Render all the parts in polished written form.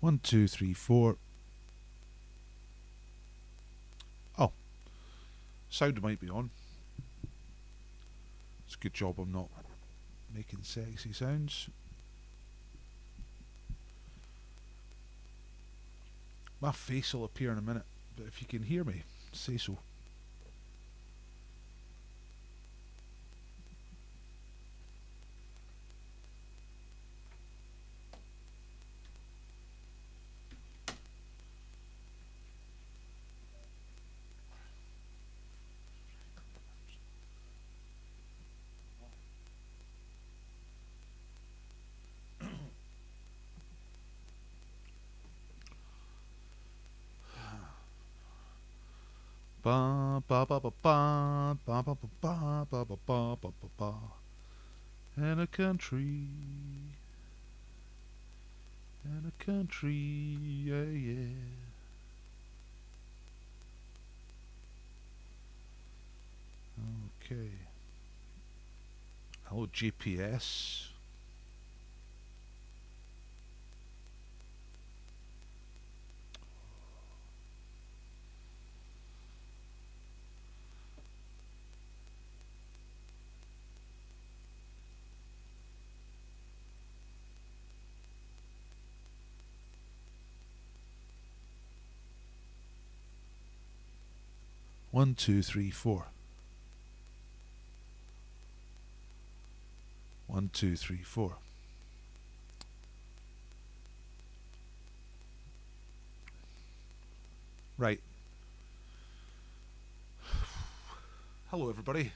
1, 2, 3, 4. Oh, sound might be on. It's a good job I'm not making sexy sounds. My face will appear in a minute, but if you can hear me, say so. Ba ba ba ba ba ba ba ba ba ba ba ba ba ba. In a country, yeah, yeah. Okay. Hello, GPS. One, two, three, four. 1, 2, 3, 4. Right. Hello, everybody.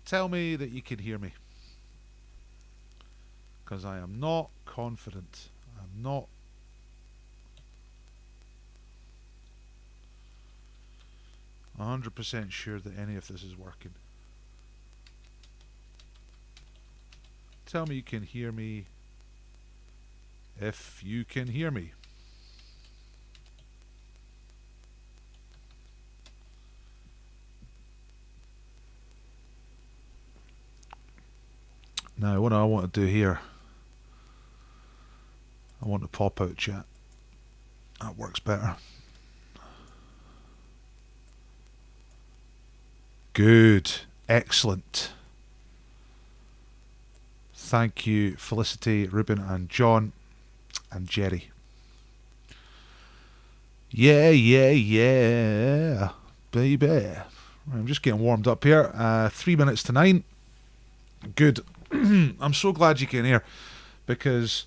Tell me that you can hear me, because I am not confident. I'm not 100% sure that any of this is working. Tell me you can hear me if you can hear me. Now, what I want to do here, I want to pop out chat. That works better. Good. Excellent. Thank you, Felicity, Ruben, and John, and Jerry. Yeah, yeah, yeah, baby. I'm just getting warmed up here. 3 minutes to 9. Good. I'm so glad you can hear, because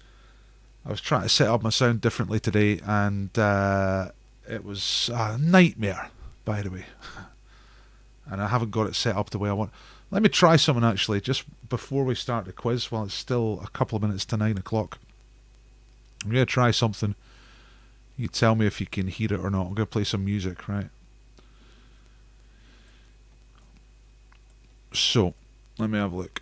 I was trying to set up my sound differently today, and it was a nightmare, by the way. And I haven't got it set up the way I want. Let me try something actually, just before we start the quiz, while it's still a couple of minutes to 9 o'clock. I'm going to try something. You tell me if you can hear it or not. I'm going to play some music, right? So, let me have a look.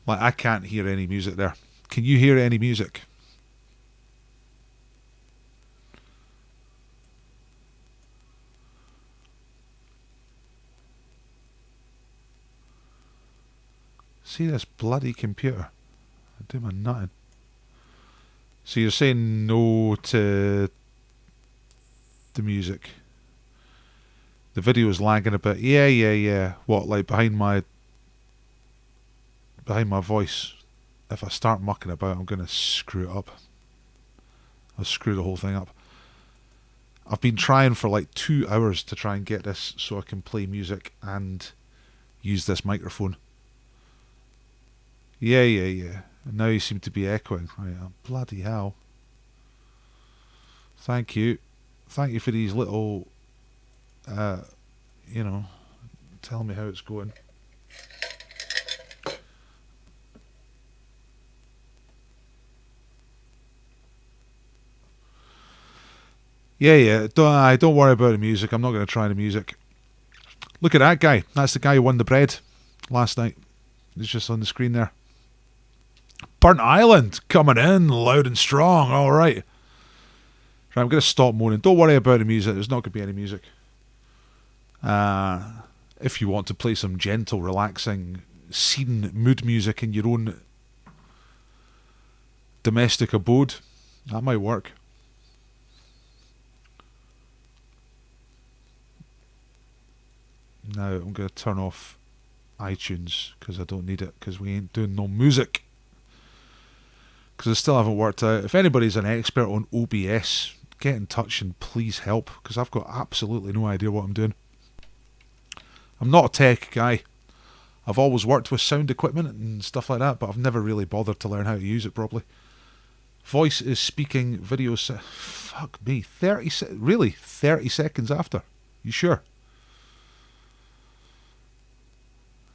Like, I can't hear any music there. Can you hear any music? See this bloody computer. I do my nutting. So you're saying no to the music. The video is lagging a bit. Yeah. What, like behind my voice? If I start mucking about, I'm going to screw it up. I'll screw the whole thing up. I've been trying for like 2 hours to try and get this so I can play music and use this microphone. Yeah. And now you seem to be echoing. Right, bloody hell. Thank you for these little, tell me how it's going. Yeah. Don't worry about the music. I'm not going to try the music. Look at that guy. That's the guy who won the bread last night. He's just on the screen there. Burnt Island coming in loud and strong. All right. Right, I'm going to stop moaning. Don't worry about the music. There's not going to be any music. if you want to play some gentle, relaxing scene mood music in your own domestic abode, that might work. Now I'm going to turn off iTunes because I don't need it, because we ain't doing no music. Because I still haven't worked out. If anybody's an expert on OBS, get in touch and please help, because I've got absolutely no idea what I'm doing. I'm not a tech guy. I've always worked with sound equipment and stuff like that, but I've never really bothered to learn how to use it properly. Voice is speaking, video... Fuck me. 30 seconds after? You sure?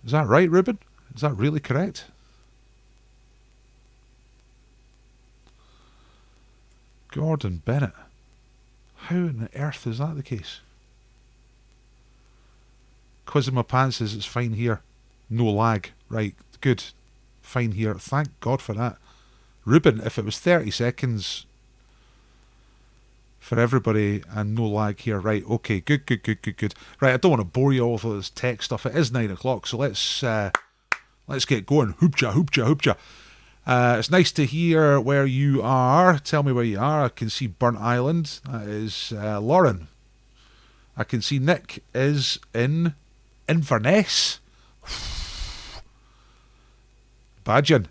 Is that right, Ruben? Is that really correct? Gordon Bennett. How on the earth is that the case? Quiz in my pants says it's fine here. No lag. Right, good. Fine here. Thank God for that. Ruben, if it was 30 seconds for everybody and no lag here. Right, okay, good. Right, I don't want to bore you all with all this tech stuff. It is 9 o'clock, so let's get going. Hoopja. It's nice to hear where you are. Tell me where you are. I can see Burnt Island. That is Lauren. I can see Nick is in Inverness. Badgin.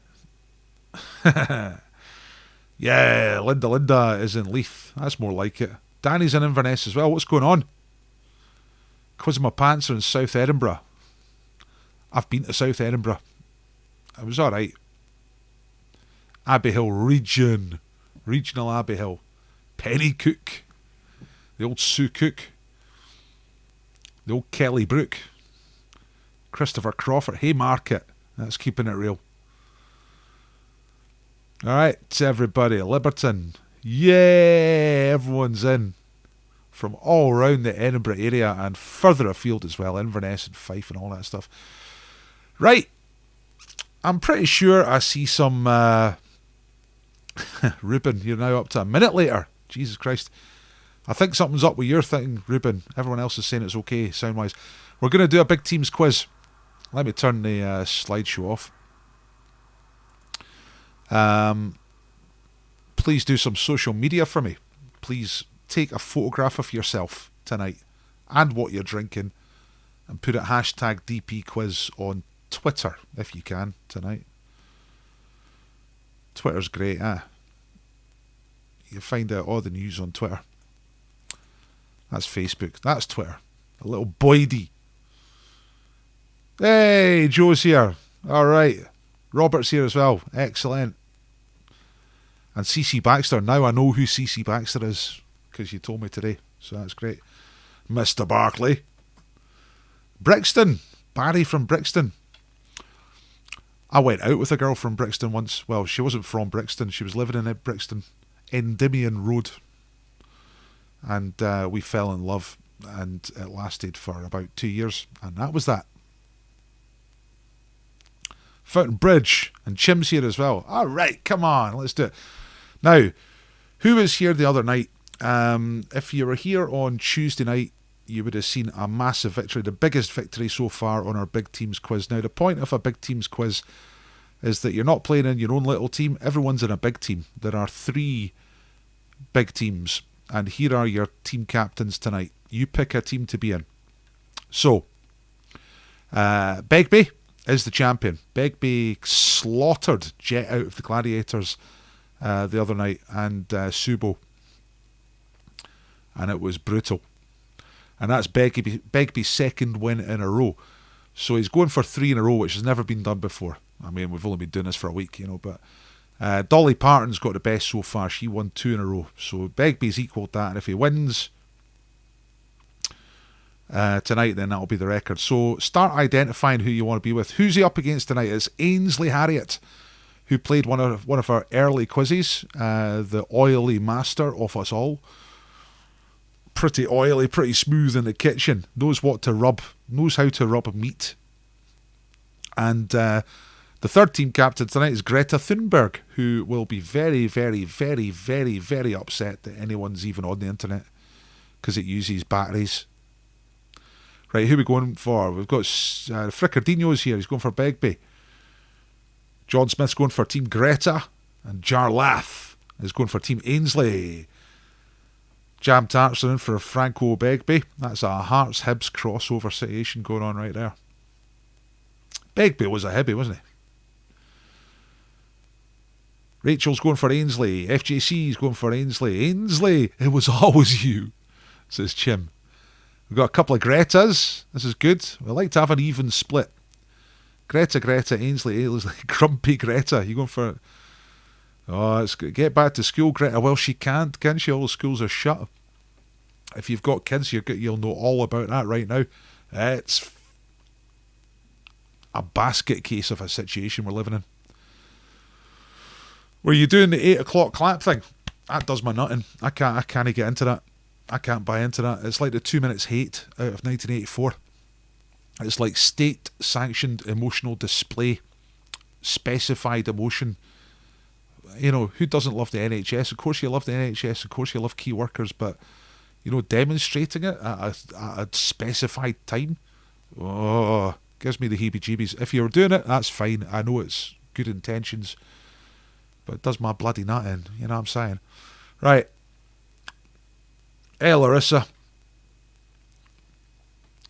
Yeah, Linda is in Leith. That's more like it. Danny's in Inverness as well. What's going on? Quiz my pants are in South Edinburgh. I've been to South Edinburgh. It was alright. Abbey Hill region. Regional Abbey Hill. Penny Cook. The old Sue Cook. The old Kelly Brook. Christopher Crawford. Haymarket. That's keeping it real. Alright, everybody. Liberton. Yeah, everyone's in. From all around the Edinburgh area and further afield as well. Inverness and Fife and all that stuff. Right. I'm pretty sure I see some... Ruben, you're now up to a minute later. Jesus Christ. I think something's up with your thing, Ruben. Everyone else is saying it's okay, sound-wise. We're going to do a big teams quiz. Let me turn the slideshow off. Please do some social media for me. Please take a photograph of yourself tonight and what you're drinking and put it hashtag DP quiz on Twitter if you can tonight. Twitter's great, eh? You find out all the news on Twitter. That's Facebook. That's Twitter. A little Boydie. Hey, Joe's here. Alright. Robert's here as well. Excellent. And CC Baxter. Now I know who CC Baxter is because you told me today. So that's great. Mr. Barkley. Brixton. Barry from Brixton. I went out with a girl from Brixton once. Well, she wasn't from Brixton. She was living in Brixton. Endymion Road. And we fell in love. And it lasted for about 2 years. And that was that. Fountain Bridge. And Chim's here as well. All right, come on. Let's do it. Now, who was here the other night? If you were here on Tuesday night, you would have seen a massive victory, the biggest victory so far on our big teams quiz. Now, the point of a big teams quiz is that you're not playing in your own little team. Everyone's in a big team. There are 3 big teams, and here are your team captains tonight. You pick a team to be in. So, Begbie is the champion. Begbie slaughtered Jet out of the Gladiators the other night, and Subo. And it was brutal. And that's Begbie's second win in a row. So he's going for 3 in a row, which has never been done before. I mean, we've only been doing this for a week, but Dolly Parton's got the best so far. She won 2 in a row. So Begbie's equalled that, and if he wins tonight, then that'll be the record. So start identifying who you want to be with. Who's he up against tonight? It's Ainsley Harriott, who played one of our early quizzes, the oily master of us all. Pretty oily, pretty smooth in the kitchen. Knows what to rub. Knows how to rub meat. And the third team captain tonight is Greta Thunberg, who will be very, very, very, very, very upset that anyone's even on the internet because it uses batteries. Right, who are we going for? We've got Frickardino's here. He's going for Begbie. John Smith's going for Team Greta. And Jarlath is going for Team Ainsley. Jam Tarts are in for Franco Begbie. That's a Hearts Hibs crossover situation going on right there. Begbie was a Hibby, wasn't he? Rachel's going for Ainsley. FJC's going for Ainsley. Ainsley, it was always you, says Chim. We've got a couple of Gretas. This is good. We like to have an even split. Greta, Ainsley, Grumpy Greta. You going for... Oh, it's good. Get back to school, Greta. Well, she can't, can she? All the schools are shut. If you've got kids, you'll know all about that right now. It's a basket case of a situation we're living in. Were you doing the 8 o'clock clap thing? That does my nutting. I can't get into that. I can't buy into that. It's like the 2 minutes hate out of 1984. It's like state-sanctioned emotional display, specified emotion. You know, who doesn't love the NHS? Of course you love the NHS. Of course you love key workers. But, you know, demonstrating it at a specified time, oh, gives me the heebie-jeebies. If you're doing it, that's fine. I know it's good intentions. But it does my bloody nut in. You know what I'm saying? Right. Hey, Larissa.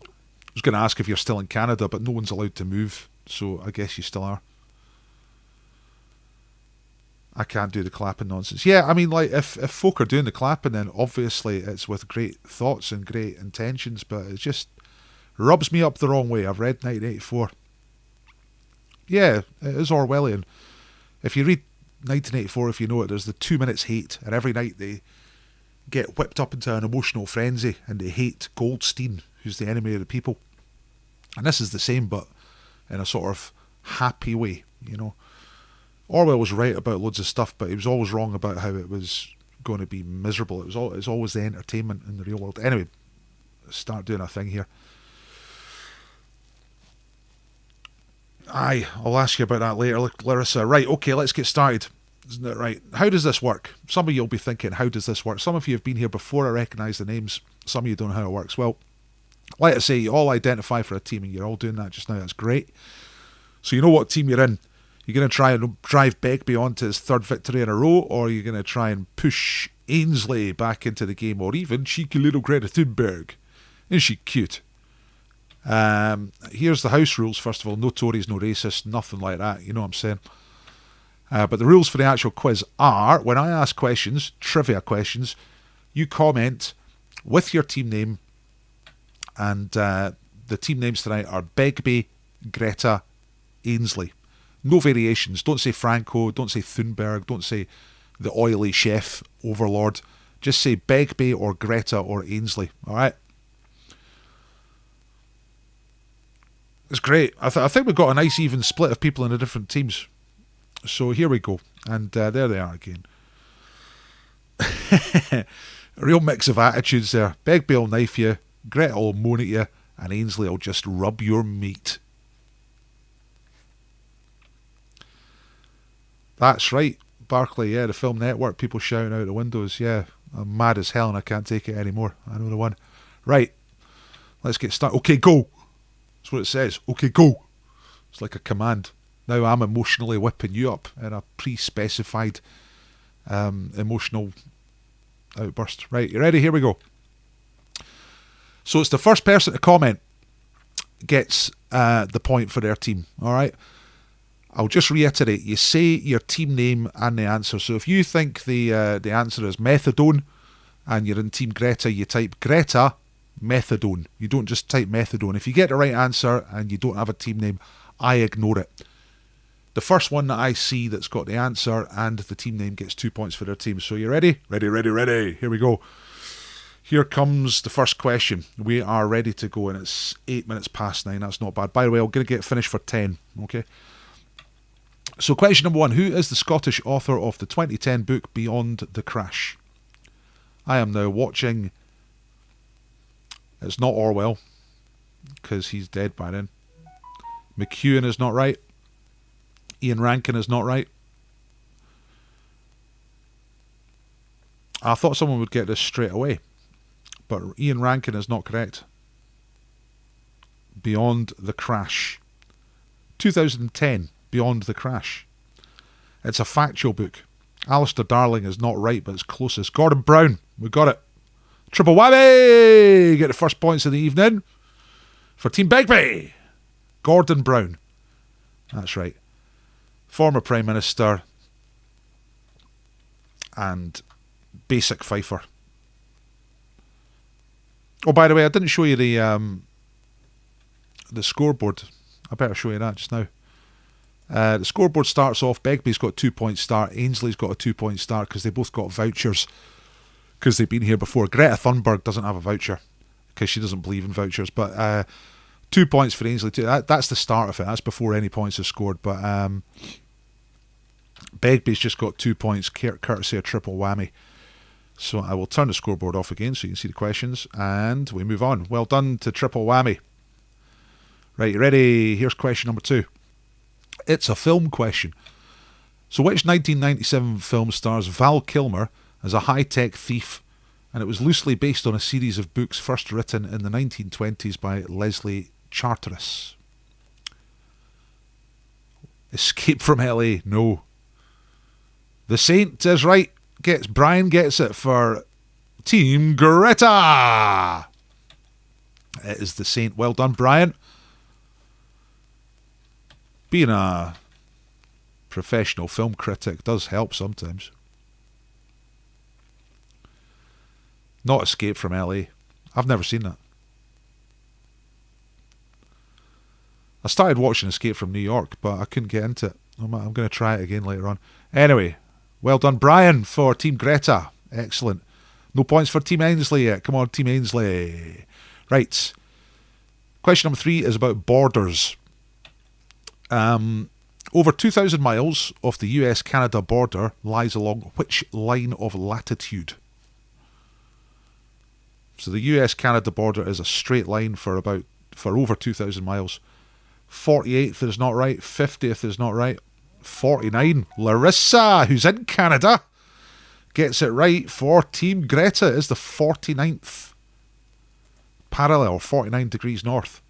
I was going to ask if you're still in Canada, but no one's allowed to move. So I guess you still are. I can't do the clapping nonsense. Yeah, I mean, like, if folk are doing the clapping, then obviously it's with great thoughts and great intentions, but it just rubs me up the wrong way. I've read 1984. Yeah, it is Orwellian. If you read 1984, if you know it, there's the 2 minutes hate, and every night they get whipped up into an emotional frenzy and they hate Goldstein, who's the enemy of the people. And this is the same, but in a sort of happy way, you know. Orwell was right about loads of stuff, but he was always wrong about how it was going to be miserable. It's always the entertainment in the real world. Anyway, let's start doing a thing here. Aye, I'll ask you about that later, Larissa. Right, okay, let's get started. Isn't it right? How does this work? Some of you will be thinking, how does this work? Some of you have been here before. I recognise the names. Some of you don't know how it works. Well, like I say, you all identify for a team, and you're all doing that just now. That's great. So you know what team you're in. You're going to try and drive Begbie on to his third victory in a row, or you're going to try and push Ainsley back into the game, or even cheeky little Greta Thunberg. Isn't she cute? Here's the house rules, first of all. No Tories, no racists, nothing like that. You know what I'm saying? But the rules for the actual quiz are, when I ask questions, trivia questions, you comment with your team name, and the team names tonight are Begbie, Greta, Ainsley. No variations. Don't say Franco, don't say Thunberg, don't say the oily chef overlord. Just say Begbie or Greta or Ainsley. Alright? It's great. I think we've got a nice even split of people in the different teams. So here we go. And there they are again. A real mix of attitudes there. Begbie will knife you, Greta will moan at you, and Ainsley will just rub your meat. That's right, Barclay, yeah, the Film Network, people shouting out the windows, yeah. I'm mad as hell and I can't take it anymore. I know the one. Right, let's get started. Okay, go. That's what it says. Okay, go. It's like a command. Now I'm emotionally whipping you up in a pre-specified emotional outburst. Right, you ready? Here we go. So it's the first person to comment gets the point for their team, alright? I'll just reiterate, you say your team name and the answer. So if you think the answer is methadone and you're in Team Greta, you type Greta, methadone. You don't just type methadone. If you get the right answer and you don't have a team name, I ignore it. The first one that I see that's got the answer and the team name gets 2 points for their team. So you ready? Ready. Here we go. Here comes the first question. We are ready to go and it's 8 minutes past 9. That's not bad. By the way, I'm going to get finished for 10. Okay. So question number 1. Who is the Scottish author of the 2010 book Beyond the Crash? I am now watching. It's not Orwell, because he's dead by then. McEwan is not right. Ian Rankin is not right. I thought someone would get this straight away, but Ian Rankin is not correct. Beyond the Crash. 2010, Beyond the Crash. It's a factual book. Alistair Darling is not right, but it's closest. Gordon Brown, we got it. Triple whammy! Get the first points of the evening for Team Begbie. Gordon Brown. That's right. Former Prime Minister and basic fifer. Oh, by the way, I didn't show you the scoreboard. I better show you that just now. The scoreboard starts off. Begbie's got a 2-point start. Ainsley's got a 2-point start because they both got vouchers because they've been here before. Greta Thunberg doesn't have a voucher because she doesn't believe in vouchers. But 2 points for Ainsley. That's the start of it. That's before any points are scored. But Begbie's just got 2 points courtesy of triple whammy. So I will turn the scoreboard off again so you can see the questions. And we move on. Well done to triple whammy. Right, you ready? Here's question number 2. It's a film question. So which 1997 film stars Val Kilmer as a high-tech thief, and it was loosely based on a series of books first written in the 1920s by Leslie Charteris? Escape from LA? No. The Saint is right. Brian gets it for Team Greta. It is The Saint. Well done, Brian. Being a professional film critic does help sometimes. Not Escape from LA. I've never seen that. I started watching Escape from New York, but I couldn't get into it. I'm going to try it again later on. Anyway, well done, Brian, for Team Greta. Excellent. No points for Team Ainsley yet. Come on, Team Ainsley. Right. Question number 3 is about borders. Over 2,000 miles off the US-Canada border lies along which line of latitude? So the US-Canada border is a straight line for over 2,000 miles. 48th is not right. 50th is not right. 49. Larissa, who's in Canada, gets it right for Team Greta. It is the 49th parallel, 49 degrees north.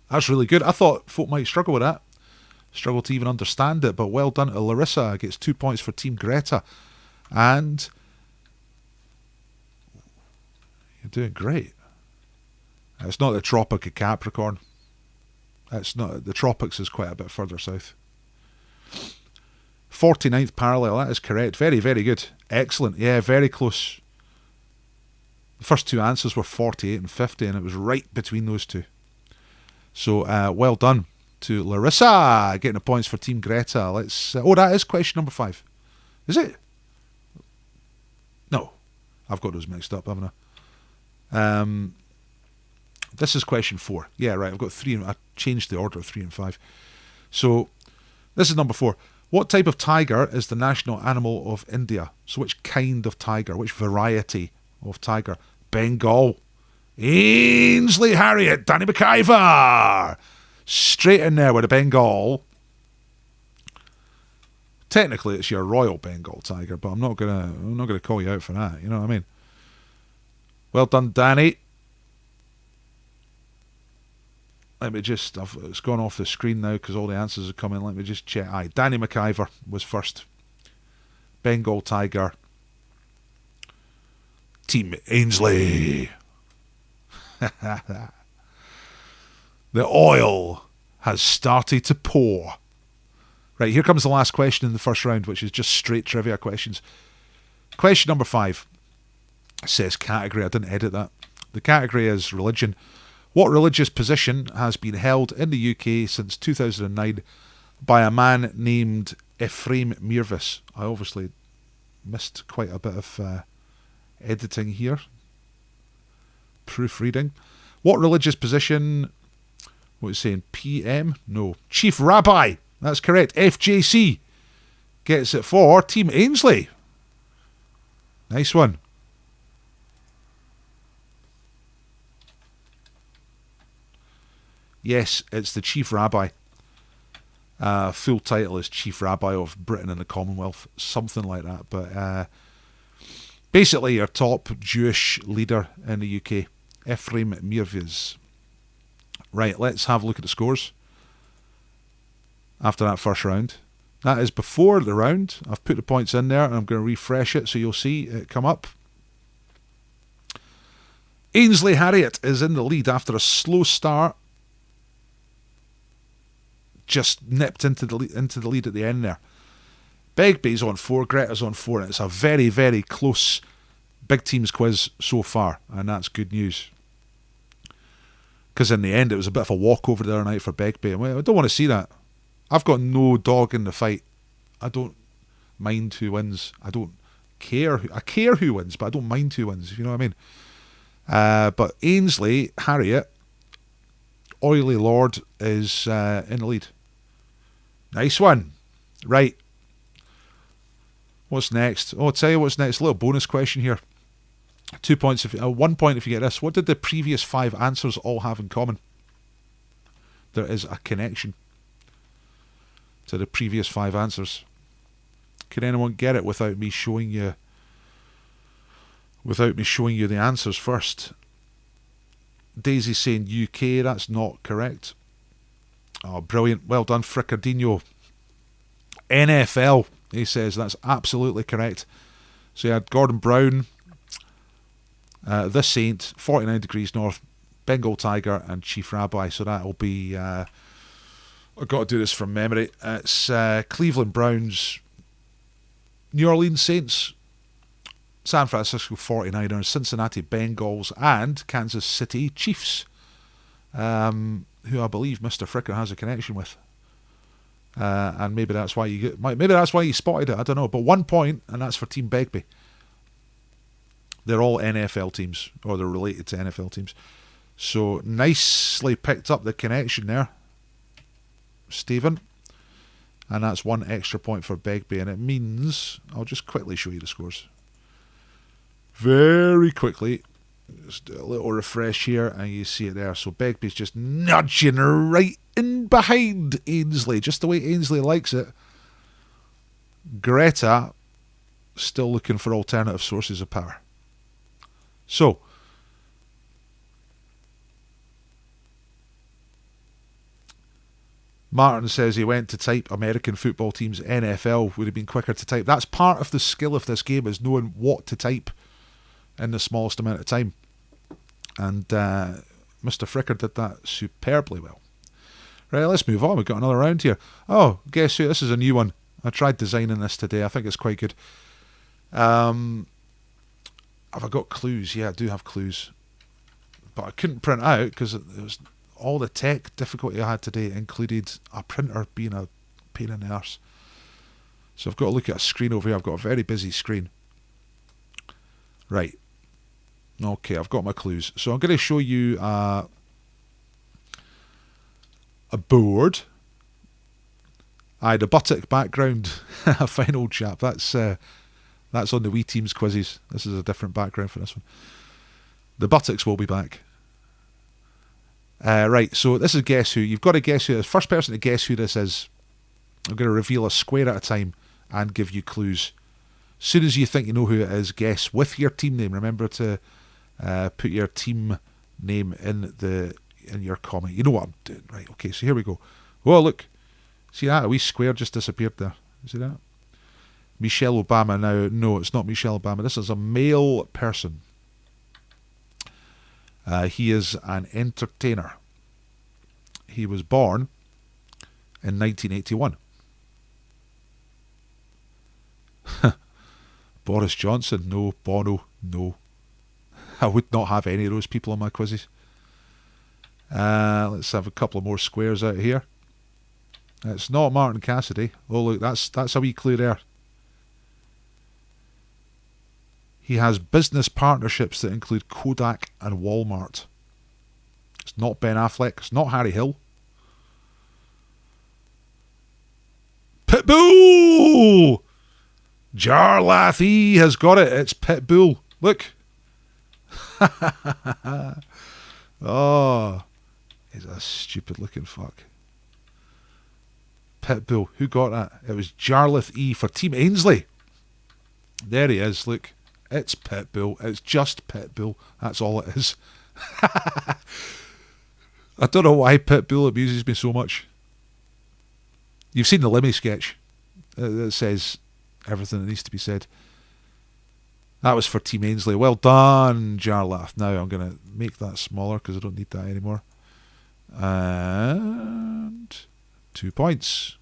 That's really good. I thought folk might struggle with that. Struggle to even understand it, but well done to Larissa. Gets 2 points for Team Greta. And you're doing great. It's not the Tropic of Capricorn. It's not. The tropics is quite a bit further south. 49th parallel, that is correct. Very, very good. Excellent. Yeah, very close. The first 2 answers were 48 and 50, and it was right between those two. So, well done to Larissa, getting the points for Team Greta. Let's. That is question number 5. Is it? No. I've got those mixed up, haven't I? This is question 4. Yeah, right. I've got 3. I changed the order of 3 and 5. So, this is number 4. What type of tiger is the national animal of India? So, which kind of tiger? Which variety of tiger? Bengal. Ainsley Harriet, Danny McIver. Straight in there with a Bengal. Technically, it's your Royal Bengal tiger, but I'm not gonna call you out for that. You know what I mean? Well done, Danny. Let me just. It's gone off the screen now because all the answers are coming. Let me just check. Aye, Danny McIver was first. Bengal tiger. Team Ainsley. The oil has started to pour. Right, here comes the last question in the first round, which is just straight trivia questions. Question number 5 says category. I didn't edit that. The category is religion. What religious position has been held in the UK since 2009 by a man named Ephraim Mirvis? I obviously missed quite a bit of editing here. Proofreading. What religious position? What is it saying? PM? No. Chief Rabbi. That's correct. FJC gets it for Team Ainsley. Nice one. Yes, it's the Chief Rabbi. Full title is Chief Rabbi of Britain and the Commonwealth. Something like that. But basically your top Jewish leader in the UK. Ephraim Mirvis. Right, let's have a look at the scores after that first round. That is before the round. I've put the points in there and I'm going to refresh it so you'll see it come up. Ainsley Harriott is in the lead after a slow start. Just nipped into the lead at the end there. Begbie's on 4, Greta's on 4, and it's a very, very close big teams quiz so far, and that's good news. Because in the end, it was a bit of a walkover the other night for Begbie. I don't want to see that. I've got no dog in the fight. I don't mind who wins. I don't care. I care who wins, but I don't mind who wins, if you know what I mean. But Ainsley Harriott, Oily Lord, is in the lead. Nice one. Right. What's next? Oh, I'll tell you what's next. A little bonus question here. 2 points. 1 point if you get this. What did the previous 5 answers all have in common? There is a connection to the previous 5 answers. Can anyone get it without me showing you? Without me showing you the answers first. Daisy's saying UK. That's not correct. Oh, brilliant. Well done, Frickardino. NFL, he says. That's absolutely correct. So you had Gordon Brown, The Saint, 49 Degrees North, Bengal Tiger, and Chief Rabbi. So that'll be... I've got to do this from memory. It's Cleveland Browns, New Orleans Saints, San Francisco 49ers, Cincinnati Bengals, and Kansas City Chiefs, who I believe Mr. Fricker has a connection with. And maybe that's why you spotted it. I don't know. But 1 point, and that's for Team Begbie. They're all NFL teams, or they're related to NFL teams. So nicely picked up the connection there, Stephen. And that's 1 extra point for Begbie, and it means I'll just quickly show you the scores. Very quickly, just do a little refresh here, and you see it there. So Begbie's just nudging right in behind Ainsley, just the way Ainsley likes it. Greta still looking for alternative sources of power. So, Martin says he went to type American football teams, NFL would have been quicker to type. That's part of the skill of this game, is knowing what to type in the smallest amount of time. And Mr. Fricker did that superbly well. Right, let's move on. We've got another round here. Oh, guess who? This is a new one. I tried designing this today. I think it's quite good. Have I got clues? Yeah, I do have clues. But I couldn't print out because it was all the tech difficulty I had today included a printer being a pain in the arse. So I've got to look at a screen over here. I've got a very busy screen. Right. Okay, I've got my clues. So I'm going to show you a board. Aye, the buttock background. A fine old chap. That's on the Wii Teams quizzes. This is a different background for this one. The buttocks will be back. Right, so this is Guess Who. You've got to guess who it is. First person to guess who this is. I'm going to reveal a square at a time and give you clues. As soon as you think you know who it is, guess with your team name. Remember to put your team name in your comment. You know what I'm doing. Right, okay, so here we go. Oh, look. See that? A wee square just disappeared there. See that? Michelle Obama. Now, no, it's not Michelle Obama. This is a male person. He is an entertainer. He was born in 1981. Boris Johnson, no. Bono, no. I would not have any of those people on my quizzes. Let's have a couple of more squares out here. It's not Martin Cassidy. Oh, look, that's a wee clue there. He has business partnerships that include Kodak and Walmart. It's not Ben Affleck. It's not Harry Hill. Pitbull! Jarlath has got it. It's Pitbull. Look. Oh, he's a stupid looking fuck. Pitbull. Who got that? It was Jarlath E for Team Ainsley. There he is. Look. It's Pitbull. It's just Pitbull. That's all it is. I don't know why Pitbull amuses me so much. You've seen the Lemmy sketch that says everything that needs to be said. That was for Team Ainsley. Well done, Jarlath. Now I'm going to make that smaller because I don't need that anymore. And 2 points.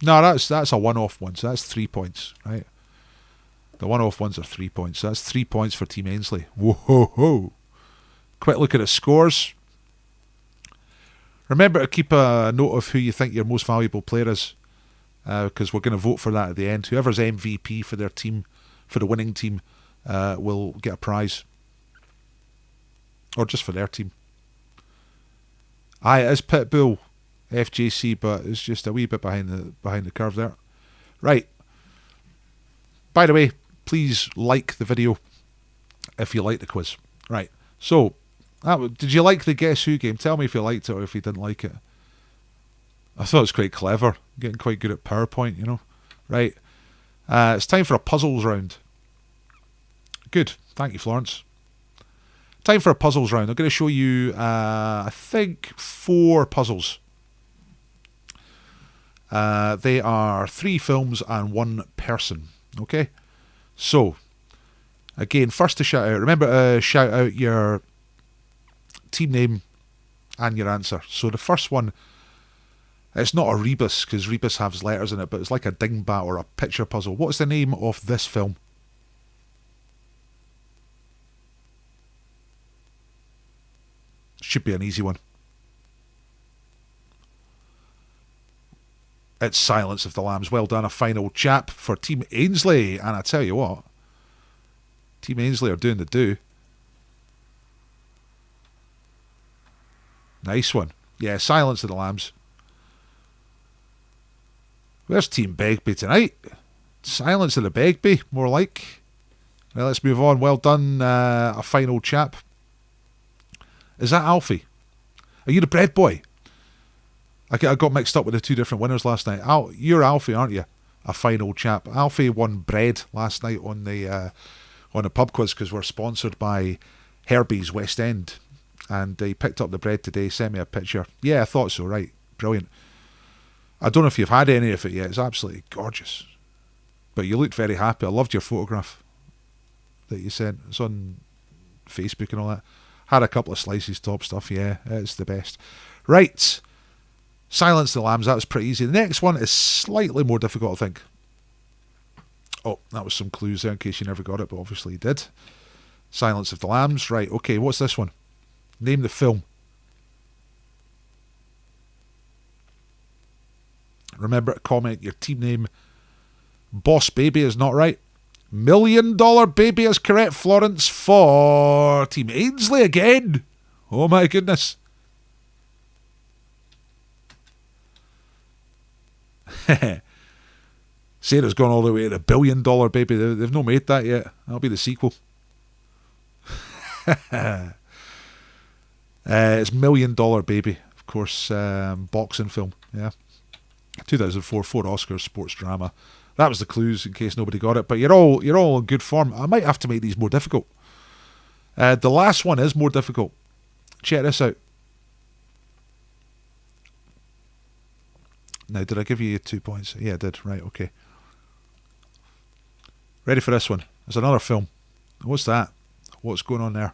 No, that's a one-off one, so that's 3 points, right? The one-off ones are 3 points. So that's 3 points for Team Ainsley. Whoa-ho-ho. Quick look at the scores. Remember to keep a note of who you think your most valuable player is, because we're going to vote for that at the end. Whoever's MVP for their team, for the winning team, will get a prize. Or just for their team. Aye, it is Pitbull FJC, but it's just a wee bit behind the curve there. Right. By the way, please like the video if you like the quiz. Right. So, did you like the Guess Who game? Tell me if you liked it or if you didn't like it. I thought it was quite clever. Getting quite good at PowerPoint, you know. Right. It's time for a puzzles round. Good. Thank you, Florence. Time for a puzzles round. I'm going to show you, I think, 4 puzzles. They are 3 films and 1 person. Okay? So, again, first to shout out. Remember to shout out your team name and your answer. So the first one, it's not a rebus because rebus has letters in it, but it's like a dingbat or a picture puzzle. What's the name of this film? Should be an easy one. It's Silence of the Lambs. Well done. A final chap for Team Ainsley. And I tell you what, Team Ainsley are doing the do. Nice one. Yeah, Silence of the Lambs. Where's Team Begbie tonight? Silence of the Begbie, more like. Well, let's move on. Well done, a final chap. Is that Alfie? Are you the bread boy? I got mixed up with the 2 different winners last night. You're Alfie, aren't you? A final chap. Alfie won bread last night on the pub quiz because we're sponsored by Herbie's West End. And he picked up the bread today, sent me a picture. Yeah, I thought so, right. Brilliant. I don't know if you've had any of it yet. It's absolutely gorgeous. But you looked very happy. I loved your photograph that you sent. It's on Facebook and all that. Had a couple of slices, top stuff. Yeah, it's the best. Right. Silence the Lambs. That was pretty easy. The next one is slightly more difficult, I think. Oh, that was some clues there in case you never got it, but obviously you did. Silence of the Lambs. Right, okay, what's this one? Name the film. Remember to comment your team name. Boss Baby is not right. $1 Million Baby is correct, Florence, for Team Ainsley again. Oh my goodness. Sarah's gone all the way to $1 Billion Baby. They've not made that yet. That'll be the sequel. It's $1 Million Baby, of course, boxing film. Yeah, 2004, 4 Oscars, sports drama. That was the clues in case nobody got it. But you're all in good form. I might have to make these more difficult. The last one is more difficult. Check this out. Now, did I give you 2 points? Yeah, I did. Right, okay. Ready for this one? There's another film. What's that? What's going on there?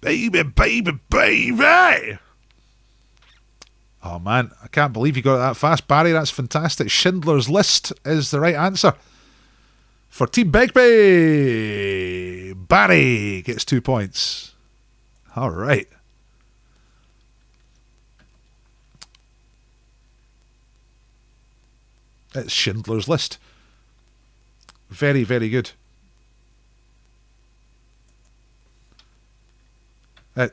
Baby, baby, baby! Oh man, I can't believe you got it that fast, Barry. That's fantastic. Schindler's List is the right answer for Team Begbie. Barry gets 2 points. All right. It's Schindler's List. Very, very good. There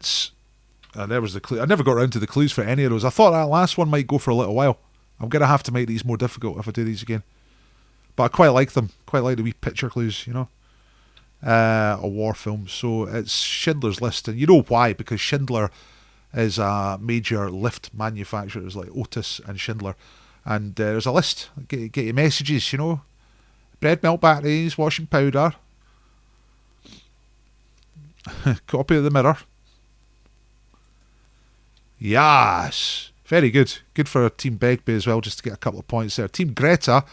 was the clue. I never got around to the clues for any of those. I thought that last one might go for a little while. I'm going to have to make these more difficult if I do these again. But I quite like them. Quite like the wee picture clues, you know. A war film. So it's Schindler's List. And you know why? Because Schindler is a major lift manufacturers like Otis and Schindler. And there's a list. Get your messages, you know. Bread, milk, batteries, washing powder. Copy of the mirror. Yes. Very good. Good for Team Begbie as well, just to get a couple of points there. Team Greta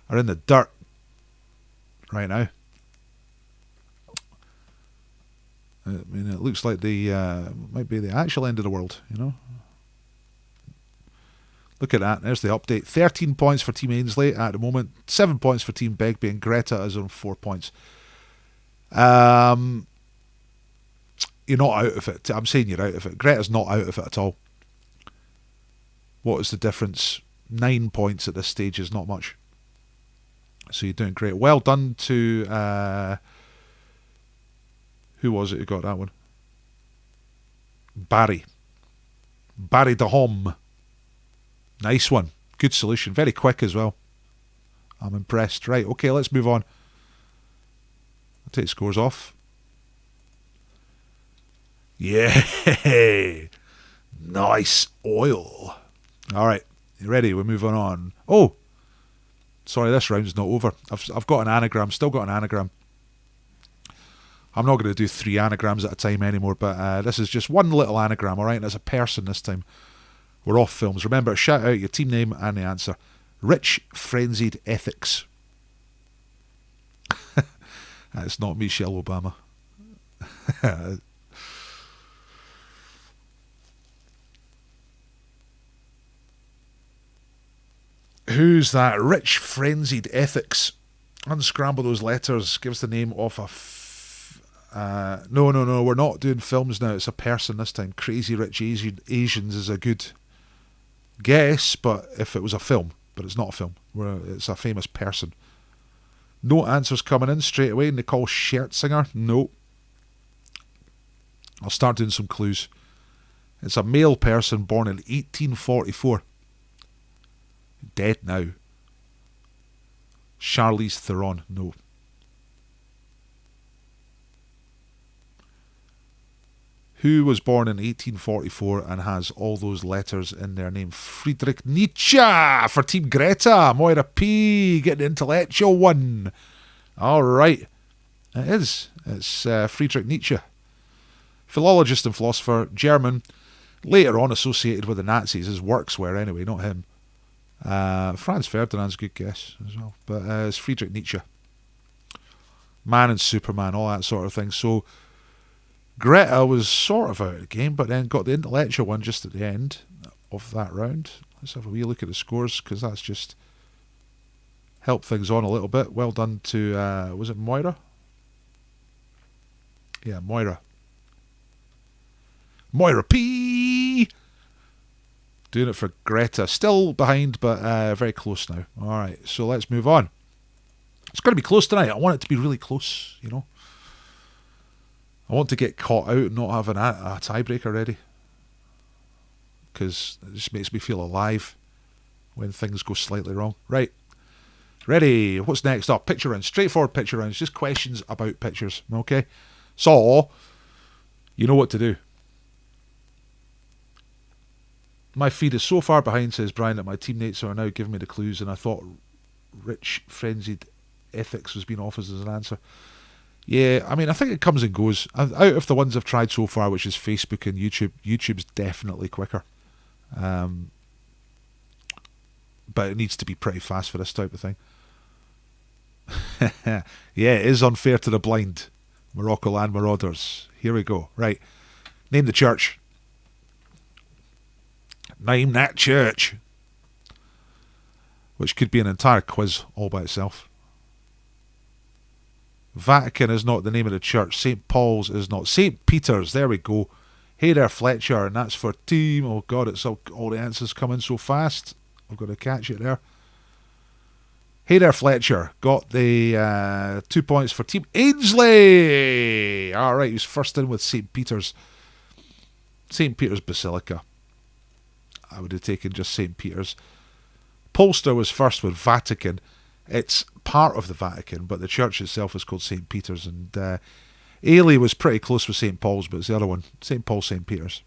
are in the dirt right now. I mean, it looks like the might be the actual end of the world, you know. Look at that. There's the update. 13 points for Team Ainsley at the moment. 7 points for Team Begbie, and Greta is on 4 points. You're not out of it. I'm saying you're out of it. Greta's not out of it at all. What is the difference? 9 points at this stage is not much. So you're doing great. Well done to... who was it who got that one? Barry. Barry de Hom. Nice one. Good solution. Very quick as well. I'm impressed. Right, okay, let's move on. I'll take scores off. Yeah. Nice oil. Alright, you ready? We're moving on. Oh! Sorry, this round's not over. I've got an anagram. Still got an anagram. I'm not going to do 3 anagrams at a time anymore, but this is just one little anagram, alright? And it's a person this time. We're off films. Remember, shout out your team name and the answer. Rich Frenzied Ethics. That's not Michelle Obama. Who's that? Rich Frenzied Ethics. Unscramble those letters. Give us the name of a... No, we're not doing films now. It's a person this time. Crazy Rich Asians is a good guess, but if it was a film. But it's not a film. It's a famous person. No answers coming in straight away. Nicole Scherzinger. No. I'll start doing some clues. It's a male person born in 1844. Dead now. Charlize Theron. No. Who was born in 1844 and has all those letters in their name? Friedrich Nietzsche for Team Greta. Moira P. getting the intellectual one. All right. It is. It's Friedrich Nietzsche. Philologist and philosopher. German. Later on associated with the Nazis. His works were anyway, not him. Franz Ferdinand's a good guess as well. But it's Friedrich Nietzsche. Man and Superman, all that sort of thing. So Greta was sort of out of the game, but then got the intellectual one just at the end of that round. Let's have a wee look at the scores, because that's just helped things on a little bit. Well done to, was it Moira? Yeah, Moira. Moira P! Doing it for Greta. Still behind, but very close now. Alright, so let's move on. It's going to be close tonight. I want it to be really close, you know. I want to get caught out and not have a tiebreaker ready. Because it just makes me feel alive when things go slightly wrong. Right. Ready. What's next up? Picture rounds. Straightforward picture rounds. Just questions about pictures. Okay? So, you know what to do. My feed is so far behind, says Brian, that my teammates are now giving me the clues, and I thought Rich Frenzied Ethics was being offered as an answer. Yeah, I mean, I think it comes and goes. Out of the ones I've tried so far, which is Facebook and YouTube, YouTube's definitely quicker. But it needs to be pretty fast for this type of thing. Yeah, it is unfair to the blind. Morocco Land Marauders. Here we go. Right. Name the church. Name that church. Which could be an entire quiz all by itself. Vatican is not the name of the church. St. Paul's is not. St. Peter's, there we go. Hey there, Fletcher, and that's for team. Oh God, it's all the answers come in so fast. I've got to catch it there. Hey there, Fletcher. Got the 2 points for Team Ainsley. Alright, he's first in with St. Peter's. St. Peter's Basilica. I would have taken just St. Peter's. Polster was first with Vatican. It's part of the Vatican, but the church itself is called St. Peter's. And Ailey was pretty close with St. Paul's, but it's the other one. St. Paul, St. Peter's.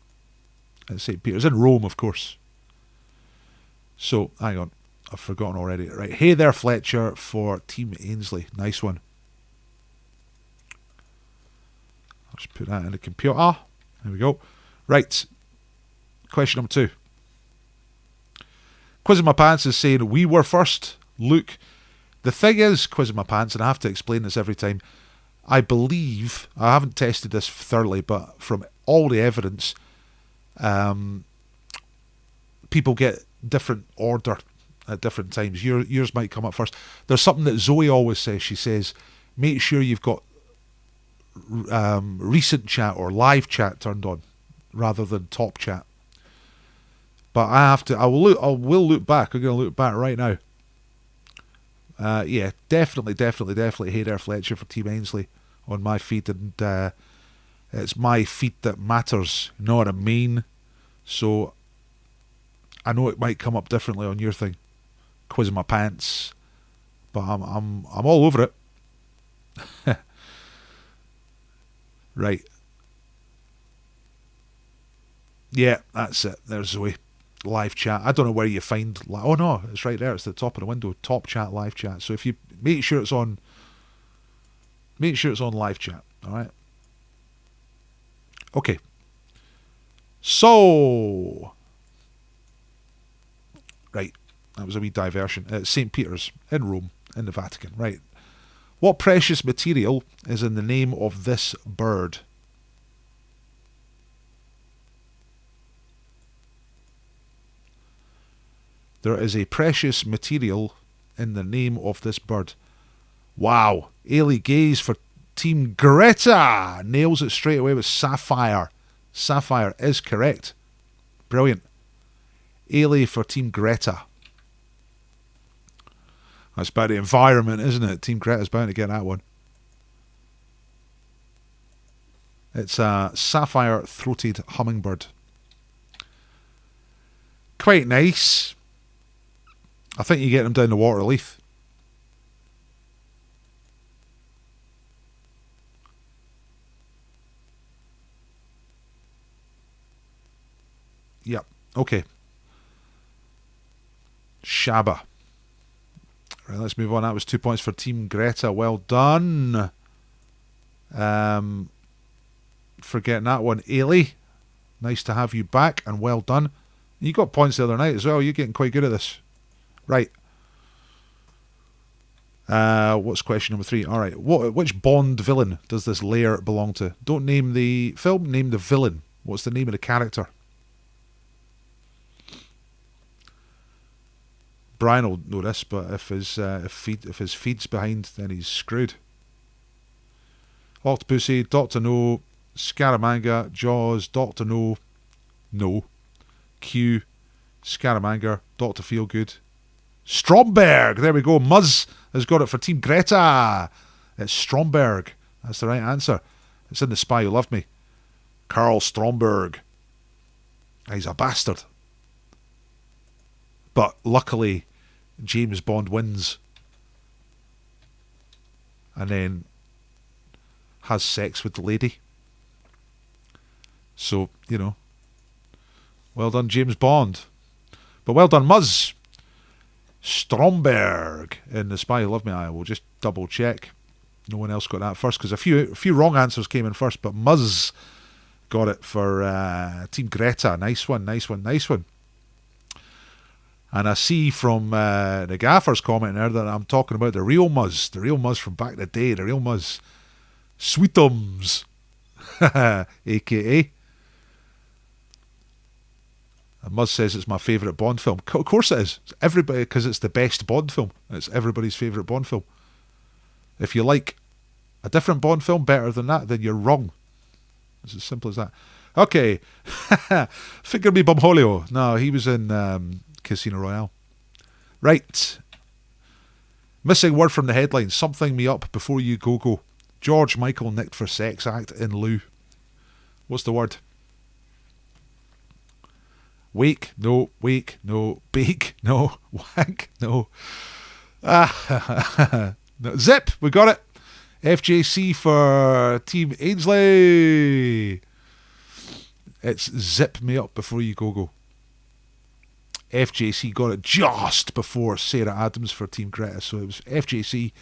St. Peter's in Rome, of course. So, hang on. I've forgotten already. Right. Hey there, Fletcher for Team Ainsley. Nice one. I'll just put that in the computer. There we go. Right. Question number 2. Quiz in My Pants is saying, we were first. Luke. The thing is, Quiz in My Pants, and I have to explain this every time, I believe, I haven't tested this thoroughly, but from all the evidence, people get different order at different times. Yours might come up first. There's something that Zoe always says. She says, make sure you've got recent chat or live chat turned on rather than top chat. But I will look back. I'm going to look back right now. Yeah, definitely. Hey there, Fletcher for Team Ainsley on my feed, and it's my feed that matters. You know what I mean? So I know it might come up differently on your thing. Quiz in My Pants, but I'm all over it. Right. Yeah, that's it. There's Zoe. Live chat. I don't know where you find. Oh no, it's right there. It's at the top of the window. Top chat, live chat. So if you make sure it's on live chat. All right. Okay. So, right. That was a wee diversion. It's St. Peter's in Rome, in the Vatican. Right. What precious material is in the name of this bird? There is a precious material in the name of this bird. Wow. Ailey Gaze for Team Greta nails it straight away with sapphire. Sapphire is correct. Brilliant. Ailey for Team Greta. That's about the environment, isn't it? Team Greta's bound to get that one. It's a sapphire-throated hummingbird. Quite nice. I think you get them down the water Leith. Yep. Okay. Shabba. Right, let's move on. That was 2 points for Team Greta. Well done. Forgetting that one. Ailey, nice to have you back, and well done. You got points the other night as well. You're getting quite good at this. Right. What's question number 3? All right. Which Bond villain does this layer belong to? Don't name the film, name the villain. What's the name of the character? Brian will know this, but if his feed's behind, then he's screwed. Octopussy, Doctor No, Scaramanga, Jaws, Doctor No, no. Q, Scaramanga, Doctor Feelgood, Stromberg. There we go. Muzz has got it for Team Greta. It's Stromberg. That's the right answer. It's in The Spy Who Loved Me. Carl Stromberg. He's a bastard. But luckily, James Bond wins. And then has sex with the lady. So, you know. Well done, James Bond. But well done, Muzz. Stromberg in The Spy Who Loved Me. I will just double check. No one else got that first, because a few wrong answers came in first, but Muzz got it for Team Greta. Nice one. And I see from the gaffer's comment there that I'm talking about the real Muzz from back in the day, the real Muzz. Sweetums, a.k.a. And Muzz says it's my favourite Bond film. Of course it is. It's everybody, because it's the best Bond film. It's everybody's favourite Bond film. If you like a different Bond film better than that, then you're wrong. It's as simple as that. Okay. Figure me Bumholio. No, he was in Casino Royale. Right. Missing word from the headline. Something me up before you go. George Michael nicked for sex act in lieu. What's the word? Wake, no. Wake, no. Bake, no. Wank, no. No. Zip, we got it. FJC for Team Ainsley. It's zip me up before you go. FJC got it just before Sarah Adams for Team Greta. So it was FJC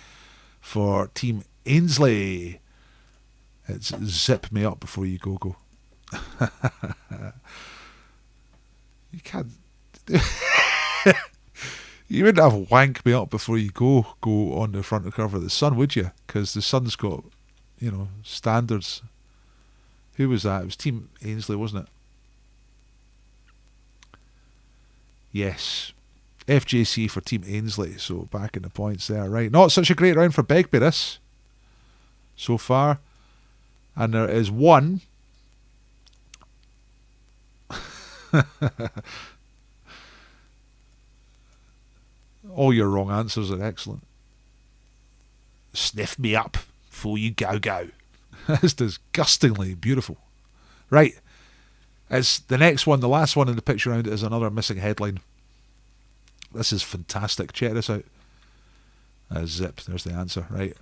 for Team Ainsley. It's zip me up before you go. You can't. You wouldn't have wank me up before you go on the front cover of the Sun, would you? Because the Sun's got, standards. Who was that? It was Team Ainsley, wasn't it? Yes. FJC for Team Ainsley. So back in the points there. Right. Not such a great round for Begbie this so far. And there is one. All your wrong answers are excellent. Sniff me up before you go. That's disgustingly beautiful. Right. It's the next one, the last one in the picture round is another missing headline. This is fantastic. Check this out. Zip. There's the answer. Right.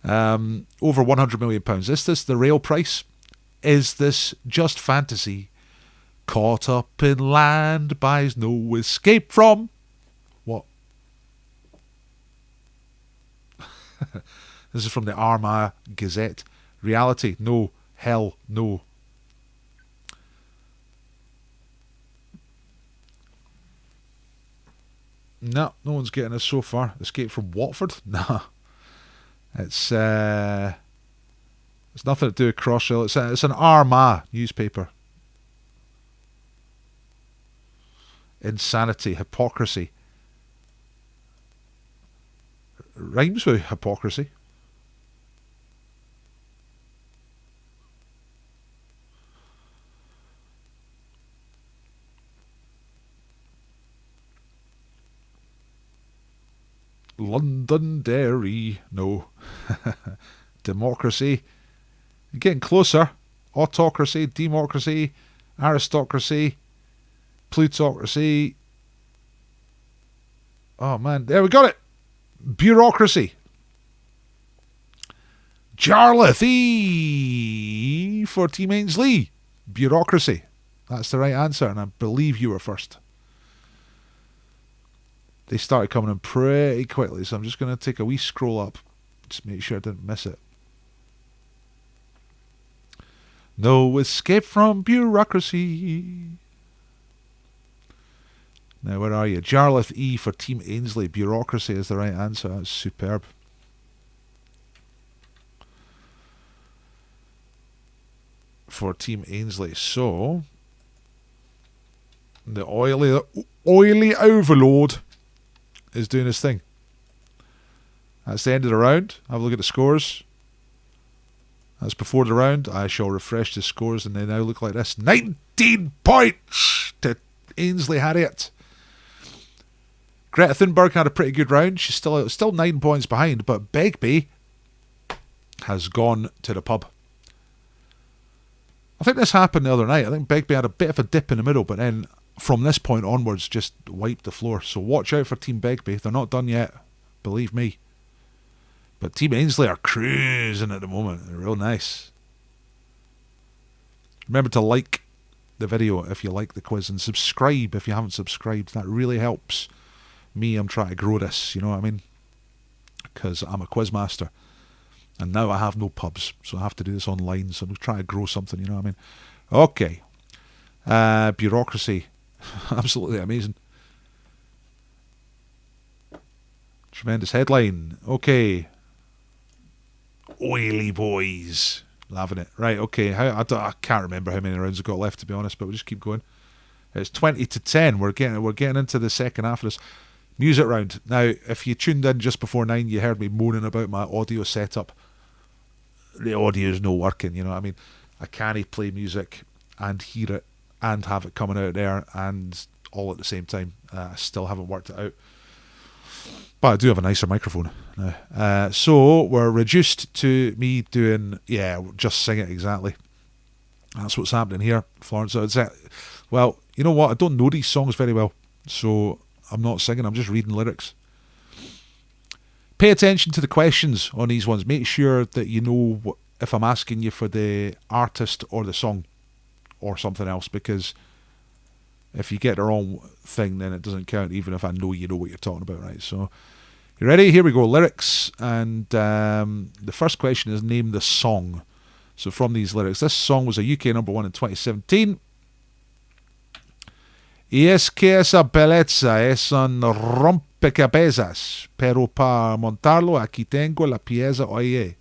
Over £100 million. Is this the real price? Is this just fantasy? Caught up in land, buys no escape from. What? This is from the Armagh Gazette. Reality? No. Hell? No. No one's getting this so far. Escape from Watford? Nah. It's nothing to do with Crossrail. It's an Armagh newspaper. Insanity, hypocrisy. Rhymes with hypocrisy. Londonderry, no. Democracy. You're getting closer. Autocracy, democracy, aristocracy, plutocracy. Oh man, there we got it. Bureaucracy. Jarlath E for Team Ainsley. Bureaucracy. That's the right answer, and I believe you were first. They started coming in pretty quickly, so I'm just going to take a wee scroll up. Just make sure I didn't miss it. No escape from bureaucracy. Now, where are you? Jarlath E for Team Ainsley. Bureaucracy is the right answer. That's superb. For Team Ainsley. So, the oily overload is doing his thing. That's the end of the round. Have a look at the scores. That's before the round. I shall refresh the scores, and they now look like this. 19 points to Ainsley Harriet. Greta Thunberg had a pretty good round. She's still 9 points behind, but Begbie has gone to the pub. I think this happened the other night. I think Begbie had a bit of a dip in the middle, but then from this point onwards just wiped the floor. So watch out for Team Begbie. They're not done yet, believe me. But Team Ainsley are cruising at the moment. They're real nice. Remember to like the video if you like the quiz, and subscribe if you haven't subscribed. That really helps me. I'm trying to grow this, you know what I mean? Because I'm a quiz master. And now I have no pubs, so I have to do this online. So I'm trying to grow something, you know what I mean? Okay. Bureaucracy. Absolutely amazing. Tremendous headline. Okay. Oily boys. Loving it. Right, okay. I can't remember how many rounds I've got left, to be honest, but we'll just keep going. It's 20 to 10. We're getting into the second half of this music round. Now, if you tuned in just before 9, you heard me moaning about my audio setup. The audio is no working, you know what I mean? I can't play music and hear it and have it coming out there and all at the same time. I still haven't worked it out. But I do have a nicer microphone now. So we're reduced to me doing, just sing it exactly. That's what's happening here, Florence. Well, you know what? I don't know these songs very well, so I'm not singing. I'm just reading lyrics. Pay attention to the questions on these ones. Make sure that you know if I'm asking you for the artist or the song or something else, because If you get the wrong thing, then it doesn't count, even if I know you know what you're talking about, right? So, you ready? Here we go. Lyrics. And the first question is name the song. So from these lyrics, this song was a UK number 1 in 2017. Y es que esa belleza es un rompecabezas, pero para montarlo aquí tengo la pieza, oye.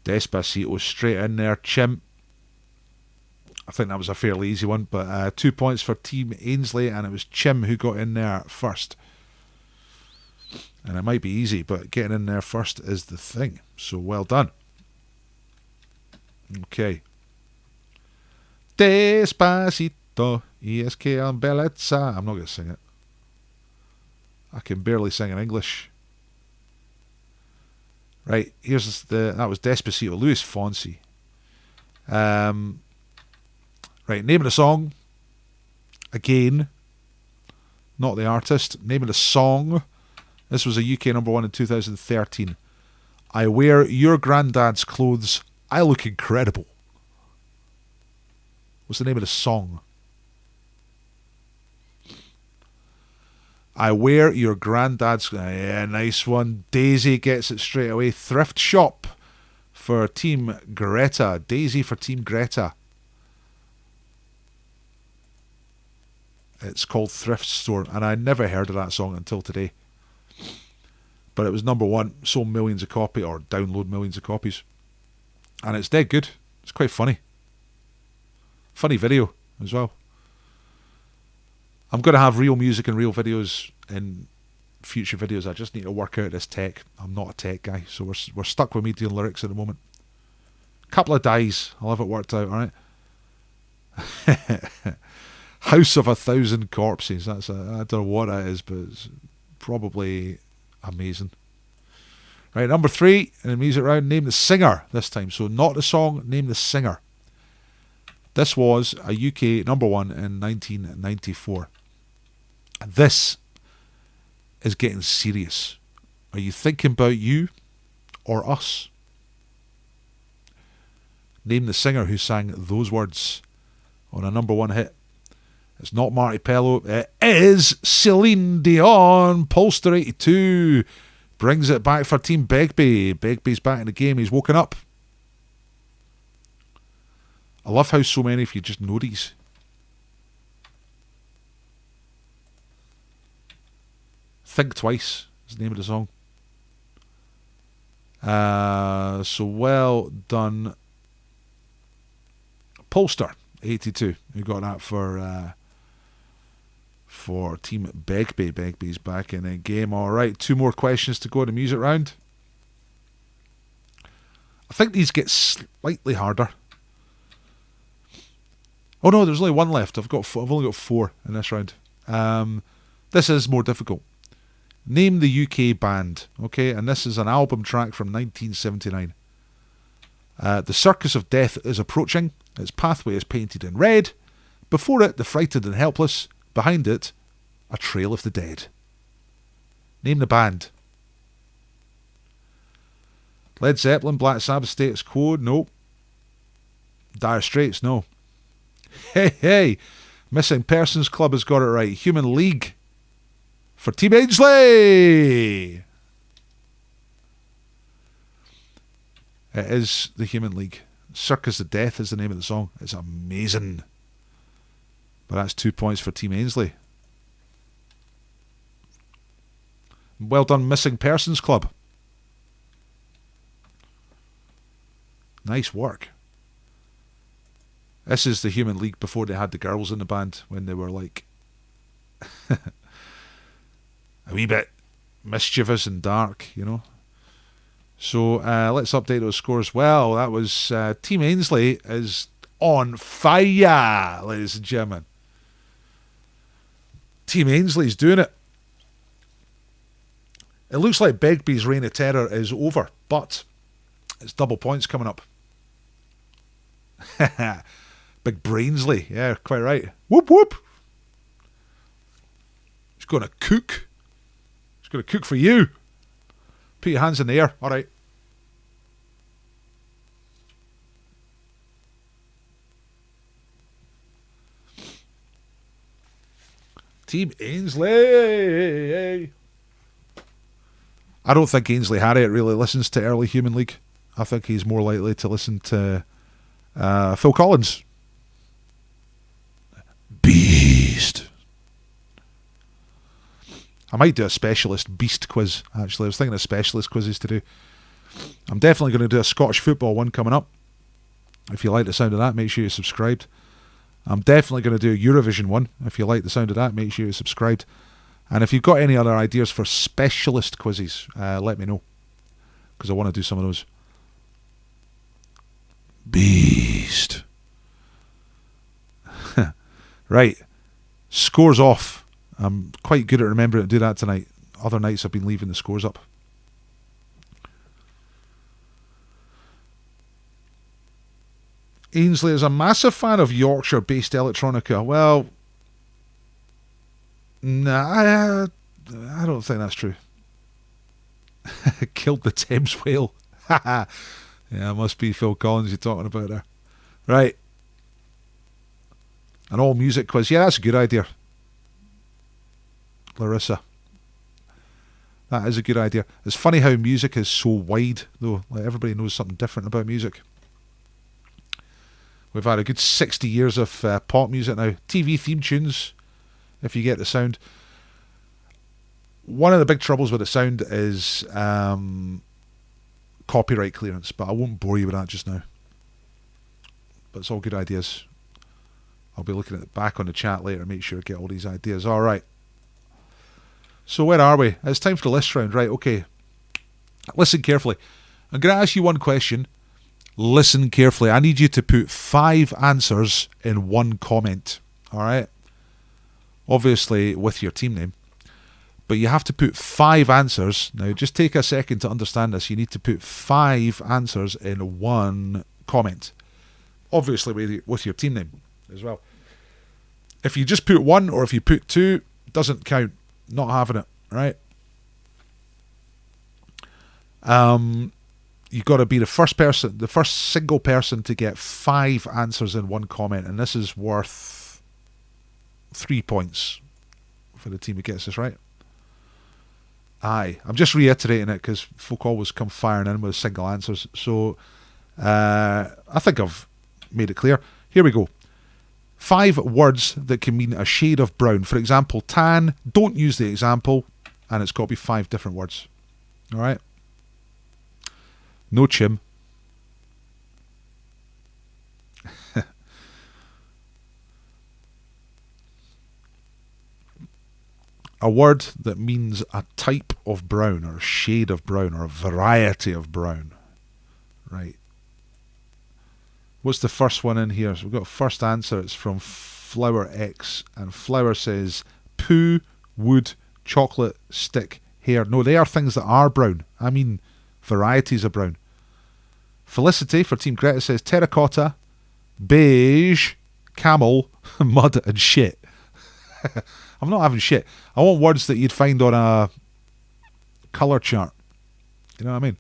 Despacito, straight in there, chimp. I think that was a fairly easy one, but 2 points for Team Ainsley, and it was Chim who got in there first. And it might be easy, but getting in there first is the thing. So well done. Okay. Despacito, y es que en belleza. I'm not going to sing it. I can barely sing in English. Right, here's that was Despacito, Luis Fonsi. Right, name of the song. Again, not the artist. Name of the song. This was a UK number 1 in 2013. I wear your granddad's clothes. I look incredible. What's the name of the song? I wear your granddad's... Yeah, nice one. Daisy gets it straight away. Thrift shop for Team Greta. Daisy for Team Greta. It's called Thrift Store, and I never heard of that song until today. But it was number 1, sold millions of copies, or download millions of copies. And it's dead good. It's quite funny. Funny video as well. I'm going to have real music and real videos in future videos. I just need to work out this tech. I'm not a tech guy, so we're stuck with me doing lyrics at the moment. Couple of dies. I'll have it worked out, alright? House of 1,000 Corpses. I don't know what that is, but it's probably amazing. Right, number 3 in the music round. Name the singer this time. So not the song, name the singer. This was a UK number 1 in 1994. This is getting serious. Are you thinking about you or us? Name the singer who sang those words on a number 1 hit. It's not Marty Pello. It is Celine Dion. Polster 82 brings it back for Team Begbie. Begbie's back in the game. He's woken up. I love how so many of you just know these. Think Twice is the name of the song. So well done. Polster 82. You got that for Team Begbie. Begbie's back in the game. Alright, 2 more questions to go in the music round. I think these get slightly harder. Oh no, there's only 1 left. I've only got 4 in this round. This is more difficult. Name the UK band. Okay, and this is an album track from 1979. The Circus of Death is approaching. Its pathway is painted in red. Before it, the frightened and helpless. Behind it, a trail of the dead. Name the band. Led Zeppelin, Black Sabbath, Status Quo, no. Dire Straits, no. Hey, Missing Persons Club has got it right. Human League for Team Ainsley. It is the Human League. Circus of Death is the name of the song. It's amazing. But that's 2 points for Team Ainsley. Well done, Missing Persons Club. Nice work. This is the Human League before they had the girls in the band, when they were like a wee bit mischievous and dark, you know. So let's update those scores. Well, that was Team Ainsley is on fire, ladies and gentlemen. Team Ainsley's doing it. It looks like Begbie's reign of terror is over, but it's double points coming up. Big Brainsley, yeah, quite right. Whoop whoop. He's going to cook. He's going to cook for you. Put your hands in the air. All right. Team Ainsley. I don't think Ainsley Harriott really listens to early Human League. I think he's more likely to listen to Phil Collins. Beast. I might do a specialist beast quiz, actually. I was thinking of specialist quizzes to do. I'm definitely going to do a Scottish football one coming up. If you like the sound of that, make sure you're subscribed. I'm definitely going to do a Eurovision one. If you like the sound of that, make sure you're subscribed. And if you've got any other ideas for specialist quizzes, let me know. Because I want to do some of those. Beast. Right. Scores off. I'm quite good at remembering to do that tonight. Other nights I've been leaving the scores up. Ainsley is a massive fan of Yorkshire-based electronica. Well, nah, I don't think that's true. Killed the Thames whale. Yeah, it must be Phil Collins you're talking about there. Right. An all music quiz. Yeah, that's a good idea. Larissa. That is a good idea. It's funny how music is so wide, though. Like, everybody knows something different about music. We've had a good 60 years of pop music now. TV theme tunes, if you get the sound. One of the big troubles with the sound is copyright clearance, but I won't bore you with that just now. But it's all good ideas. I'll be looking at it back on the chat later, make sure I get all these ideas. All right. So where are we? It's time for the list round. Right, okay. Listen carefully. I'm going to ask you one question. Listen carefully. I need you to put 5 answers in one comment. All right? Obviously with your team name. But you have to put 5 answers. Now, just take a second to understand this. You need to put 5 answers in one comment. Obviously with your team name as well. If you just put 1 or if you put 2, doesn't count. Not having it, right? You've got to be the first single person to get 5 answers in one comment, and this is worth 3 points for the team who gets this right. Aye, I'm just reiterating it because folk always come firing in with single answers. So I think I've made it clear. Here we go. 5 words that can mean a shade of brown. For example, tan. Don't use the example, and it's got to be 5 different words. All right. No chim. A word that means a type of brown or a shade of brown or a variety of brown. Right. What's the first one in here? So we've got first answer. It's from Flower X. And Flower says poo, wood, chocolate, stick, hair. No, they are things that are brown. I mean varieties of brown. Felicity for Team Greta says terracotta, beige, camel, mud and shit. I'm not having shit. I want words that you'd find on a colour chart. You know what I mean?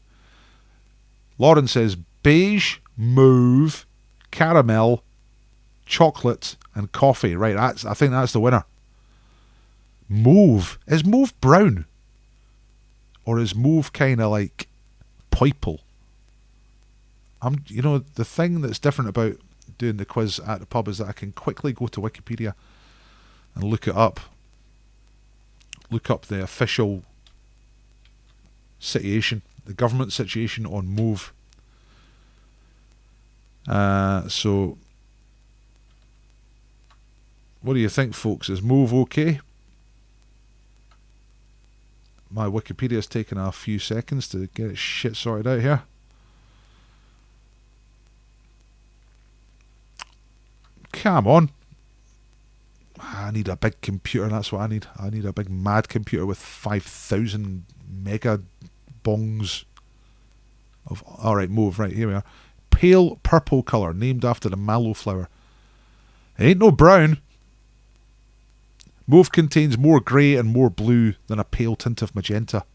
Lauren says beige, mauve, caramel, chocolate and coffee. Right, I think that's the winner. Mauve. Is mauve brown? Or is mauve kind of like purple? The thing that's different about doing the quiz at the pub is that I can quickly go to Wikipedia and look it up. Look up the official situation, the government situation on mauve. So, what do you think, folks? Is mauve okay? My Wikipedia's taken a few seconds to get its shit sorted out here. Come on. I need a big computer, that's what I need. I need a big mad computer with 5,000 mega bongs of... Alright, mauve, right, here we are. Pale purple colour, named after the mallow flower. It ain't no brown. Mauve contains more grey and more blue than a pale tint of magenta.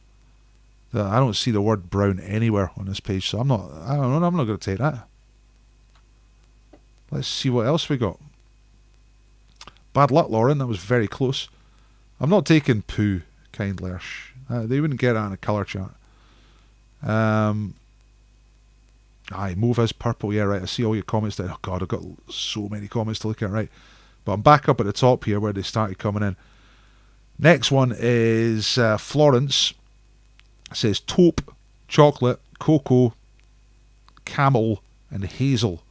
I don't see the word brown anywhere on this page, so I'm not going to take that. Let's see what else we got. Bad luck, Lauren. That was very close. I'm not taking poo, kind Lersh. They wouldn't get that on a colour chart. Mauve is purple. Yeah, right. I see all your comments there. Oh, God, I've got so many comments to look at, right? But I'm back up at the top here where they started coming in. Next one is Florence. It says taupe, chocolate, cocoa, camel, and hazel.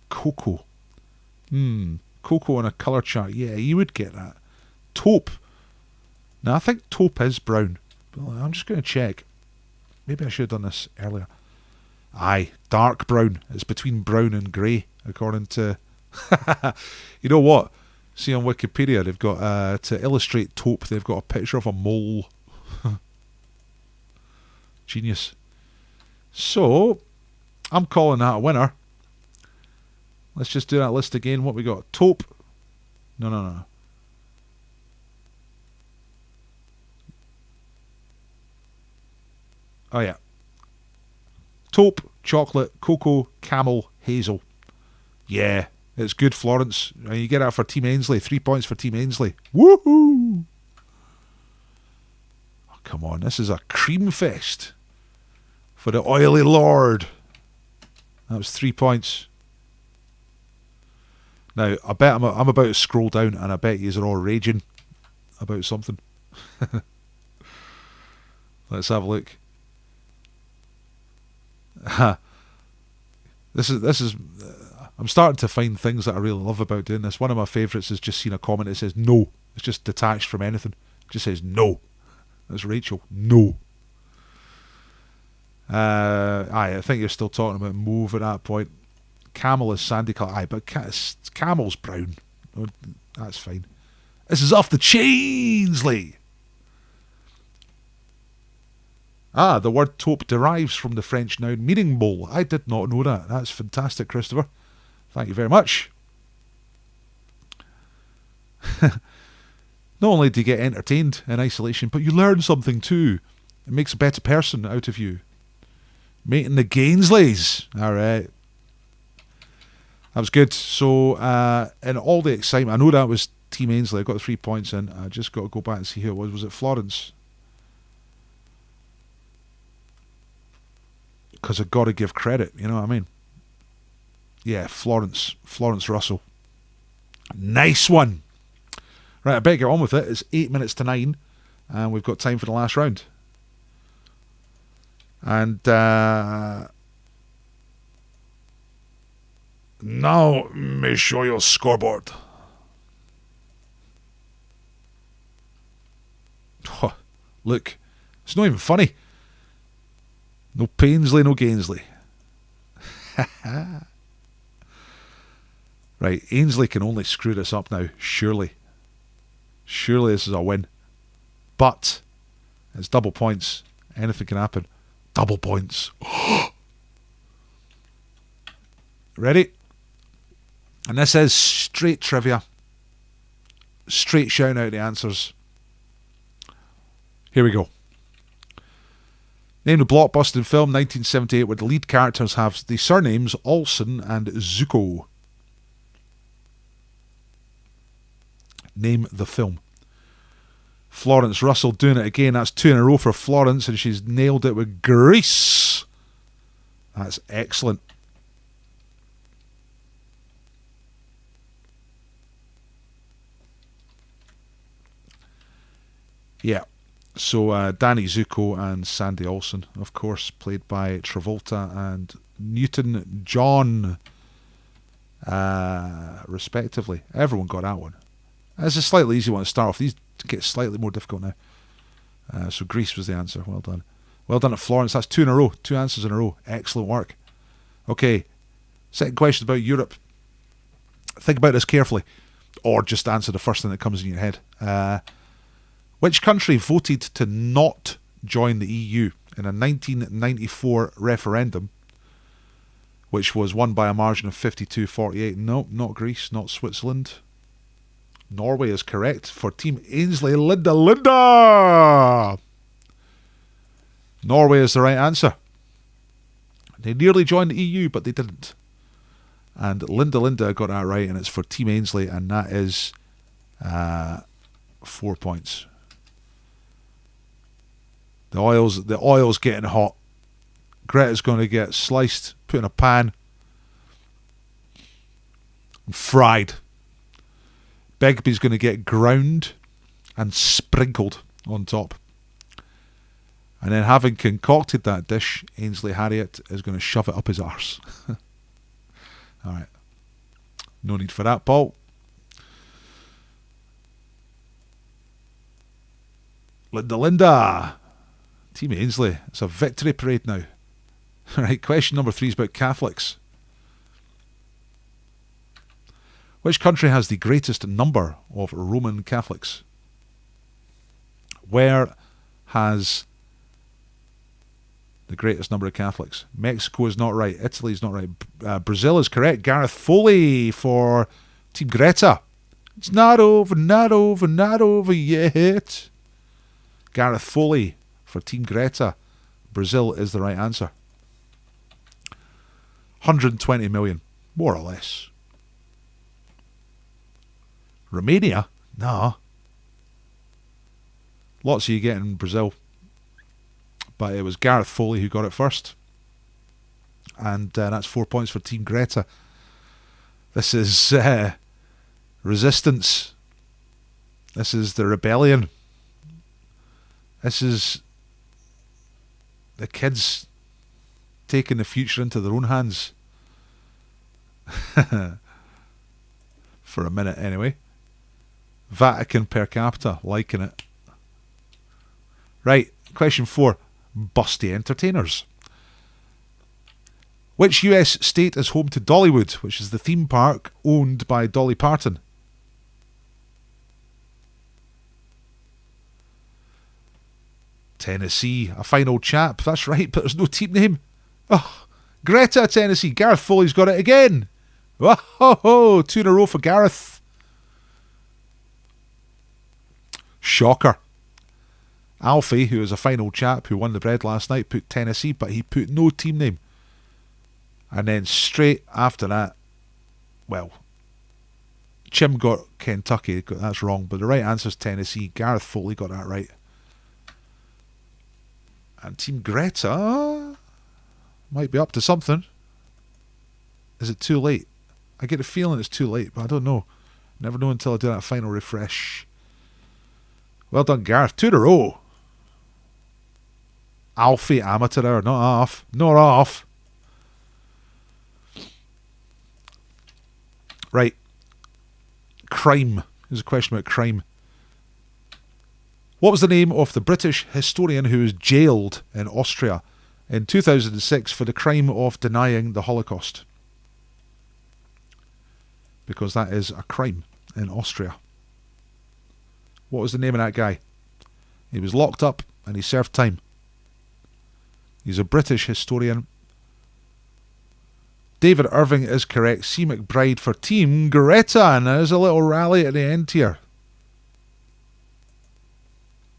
Cocoa. Cocoa on a colour chart. Yeah, you would get that. Taupe. Now, I think taupe is brown. But I'm just going to check. Maybe I should have done this earlier. Aye, dark brown. It's between brown and grey, according to... You know what? See on Wikipedia, they've got, to illustrate taupe, they've got a picture of a mole. Genius. So, I'm calling that a winner. Let's just do that list again. What we got? Taupe. No. Oh, yeah. Taupe, chocolate, cocoa, camel, hazel. Yeah, it's good, Florence. And you get that for Team Ainsley. 3 points for Team Ainsley. Woohoo! Oh, come on, this is a cream fest for the oily lord. That was 3 points. Now, I bet I'm about to scroll down and I bet you are all raging about something. Let's have a look. This is I'm starting to find things that I really love about doing this. One of my favourites is just seeing a comment that says no. It's just detached from anything. It just says no. That's Rachel. No. I think you're still talking about mauve at that point. Camel is sandy colour. Aye, but camel's brown. Oh, that's fine. This is off the chains, Lee. The word taupe derives from the French noun meaning mole. I did not know that. That's fantastic, Christopher. Thank you very much. Not only do you get entertained in isolation, but you learn something too. It makes a better person out of you. Mating the Gainsleys. All right. That was good. So, in all the excitement, I know that was Team Ainsley. I got 3 points in. I just got to go back and see who it was. Was it Florence? Because I've got to give credit, you know what I mean? Yeah, Florence Russell. Nice one. Right, I better get on with it. It's 8 minutes to 9, and we've got time for the last round. And now, may show your scoreboard. Oh, look, it's not even funny. No Painsley, no Gainsley. Right, Ainsley can only screw this up now, surely. Surely this is a win. But it's double points. Anything can happen. Double points. Ready? And this is straight trivia. Straight shouting out the answers. Here we go. Name the blockbuster film 1978 where the lead characters have the surnames Olsen and Zuko. Name the film. Florence Russell doing it again. That's 2 in a row for Florence, and she's nailed it with Grease. That's excellent. Yeah. So Danny Zuko and Sandy Olsen, of course, played by Travolta and Newton John, respectively. Everyone got that one. It's a slightly easy one to start off. These get slightly more difficult now. So Grease was the answer. Well done. Well done at Florence. That's 2 in a row. 2 answers in a row. Excellent work. Okay. Second question about Europe. Think about this carefully. Or just answer the first thing that comes in your head. Which country voted to not join the EU in a 1994 referendum, which was won by a margin of 52-48? No, not Greece, not Switzerland. Norway is correct for Team Ainsley. Linda! Norway is the right answer. They nearly joined the EU, but they didn't. And Linda got that right, and it's for Team Ainsley, and that is 4 points. The oil's getting hot. Greta's going to get sliced, put in a pan, and fried. Begbie's going to get ground and sprinkled on top. And then, having concocted that dish, Ainsley Harriott is going to shove it up his arse. Alright. No need for that, Paul. Linda. Team Ainsley. It's a victory parade now. Right, question number 3 is about Catholics. Which country has the greatest number of Roman Catholics? Where has the greatest number of Catholics? Mexico is not right. Italy is not right. Brazil is correct. Gareth Foley for Team Greta. It's not over, not over, not over yet. Gareth Foley for Team Greta. Brazil is the right answer. 120 million, more or less. Romania? Nah. Lots of you get in Brazil. But it was Gareth Foley who got it first. And that's 4 points for Team Greta. This is resistance. This is the rebellion. This is the kids taking the future into their own hands. For a minute anyway. Vatican per capita, liking it. Right, question 4. Busty entertainers. Which US state is home to Dollywood, which is the theme park owned by Dolly Parton? Tennessee, a final chap. That's right, but there's no team name. Oh, Greta, Tennessee. Gareth Foley's got it again. Oh, 2 in a row for Gareth. Shocker. Alfie, who is a final chap who won the bread last night, put Tennessee, but he put no team name. And then straight after that, well, Chim got Kentucky. That's wrong, but the right answer is Tennessee. Gareth Foley got that right. And Team Greta might be up to something. Is it too late? I get a feeling it's too late, but I don't know. Never know until I do that final refresh. Well done, Gareth. 2 in a row. Alfie amateur hour, not off. Not off. Right. Crime. Here's a question about crime. What was the name of the British historian who was jailed in Austria in 2006 for the crime of denying the Holocaust? Because that is a crime in Austria. What was the name of that guy? He was locked up and he served time. He's a British historian. David Irving is correct. C. McBride for Team Greta. And there's a little rally at the end here.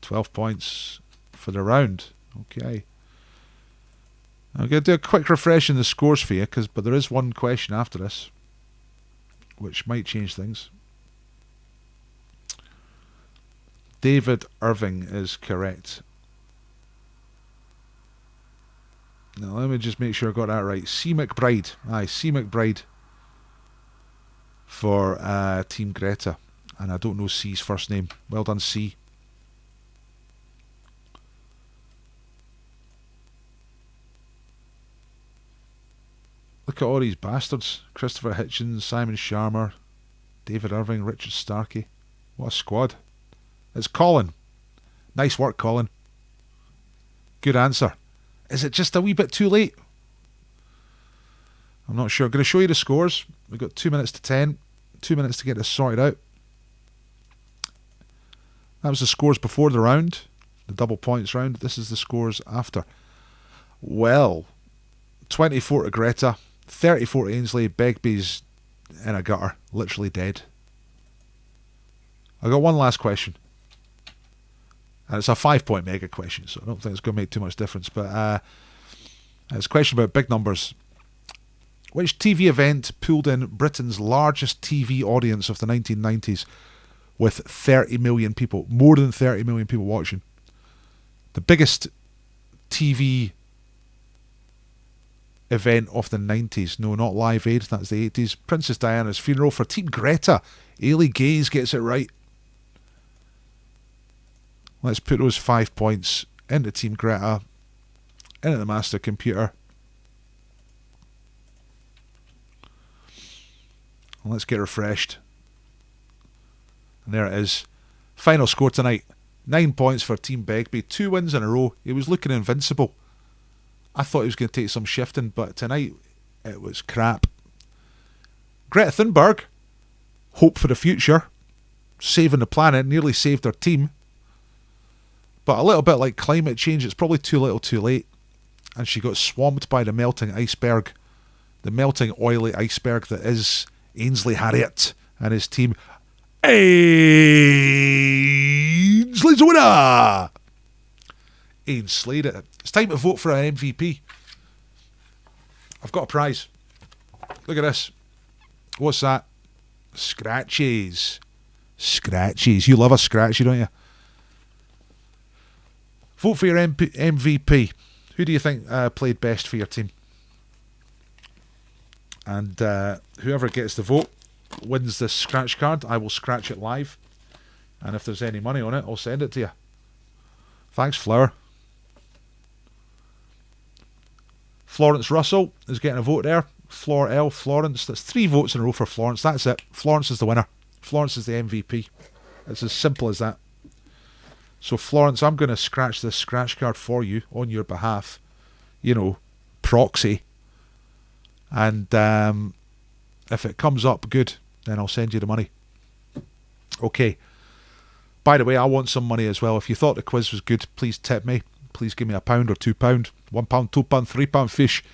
12 points for the round. Okay. I'm going to do a quick refresh in the scores for you, but there is one question after this, which might change things. David Irving is correct. Now let me just make sure I got that right. C. McBride. Aye, C. McBride for Team Greta. And I don't know C's first name. Well done, C. Look at all these bastards. Christopher Hitchens, Simon Sharma, David Irving, Richard Starkey. What a squad. It's Colin. Nice work, Colin. Good answer. Is it just a wee bit too late? I'm not sure. I'm going to show you the scores. We've got 2 minutes to 10. 2 minutes to get this sorted out. That was the scores before the round. The double points round. This is the scores after. Well, 24 to Greta. 34 to Ainsley. Begbie's in a gutter. Literally dead. I got one last question. And it's a 5-point mega question, so I don't think it's going to make too much difference. But it's a question about big numbers. Which TV event pulled in Britain's largest TV audience of the 1990s with 30 million people, more than 30 million people watching. The biggest TV event of the 90s. No, not Live Aid, that's the 80s. Princess Diana's funeral for Team Greta. Ailey Gaze gets it right. Let's put those 5 points into Team Greta, into the master computer. And let's get refreshed. And there it is. Final score tonight. 9 points for Team Begbie. 2 wins in a row. He was looking invincible. I thought he was going to take some shifting, but tonight it was crap. Greta Thunberg, hope for the future. Saving the planet, nearly saved her team. But a little bit like climate change, it's probably too little too late. And she got swamped by the melting iceberg. The melting oily iceberg that is Ainsley Harriott and his team. Ainsley's a winner! Ains slayed it. It's time to vote for an MVP. I've got a prize. Look at this. What's that? Scratchies. Scratchies. You love a scratchy, don't you? Vote for your MVP. Who do you think played best for your team? And whoever gets the vote wins this scratch card. I will scratch it live. And if there's any money on it, I'll send it to you. Thanks, Flower. Florence Russell is getting a vote there. Flor L. Florence. That's 3 votes in a row for Florence. That's it. Florence is the winner. Florence is the MVP. It's as simple as that. So, Florence, I'm going to scratch this scratch card for you on your behalf. You know, proxy. And if it comes up good, then I'll send you the money. Okay. By the way, I want some money as well. If you thought the quiz was good, please tip me. Please give me £1 or £2. £1, £2, £3 fish.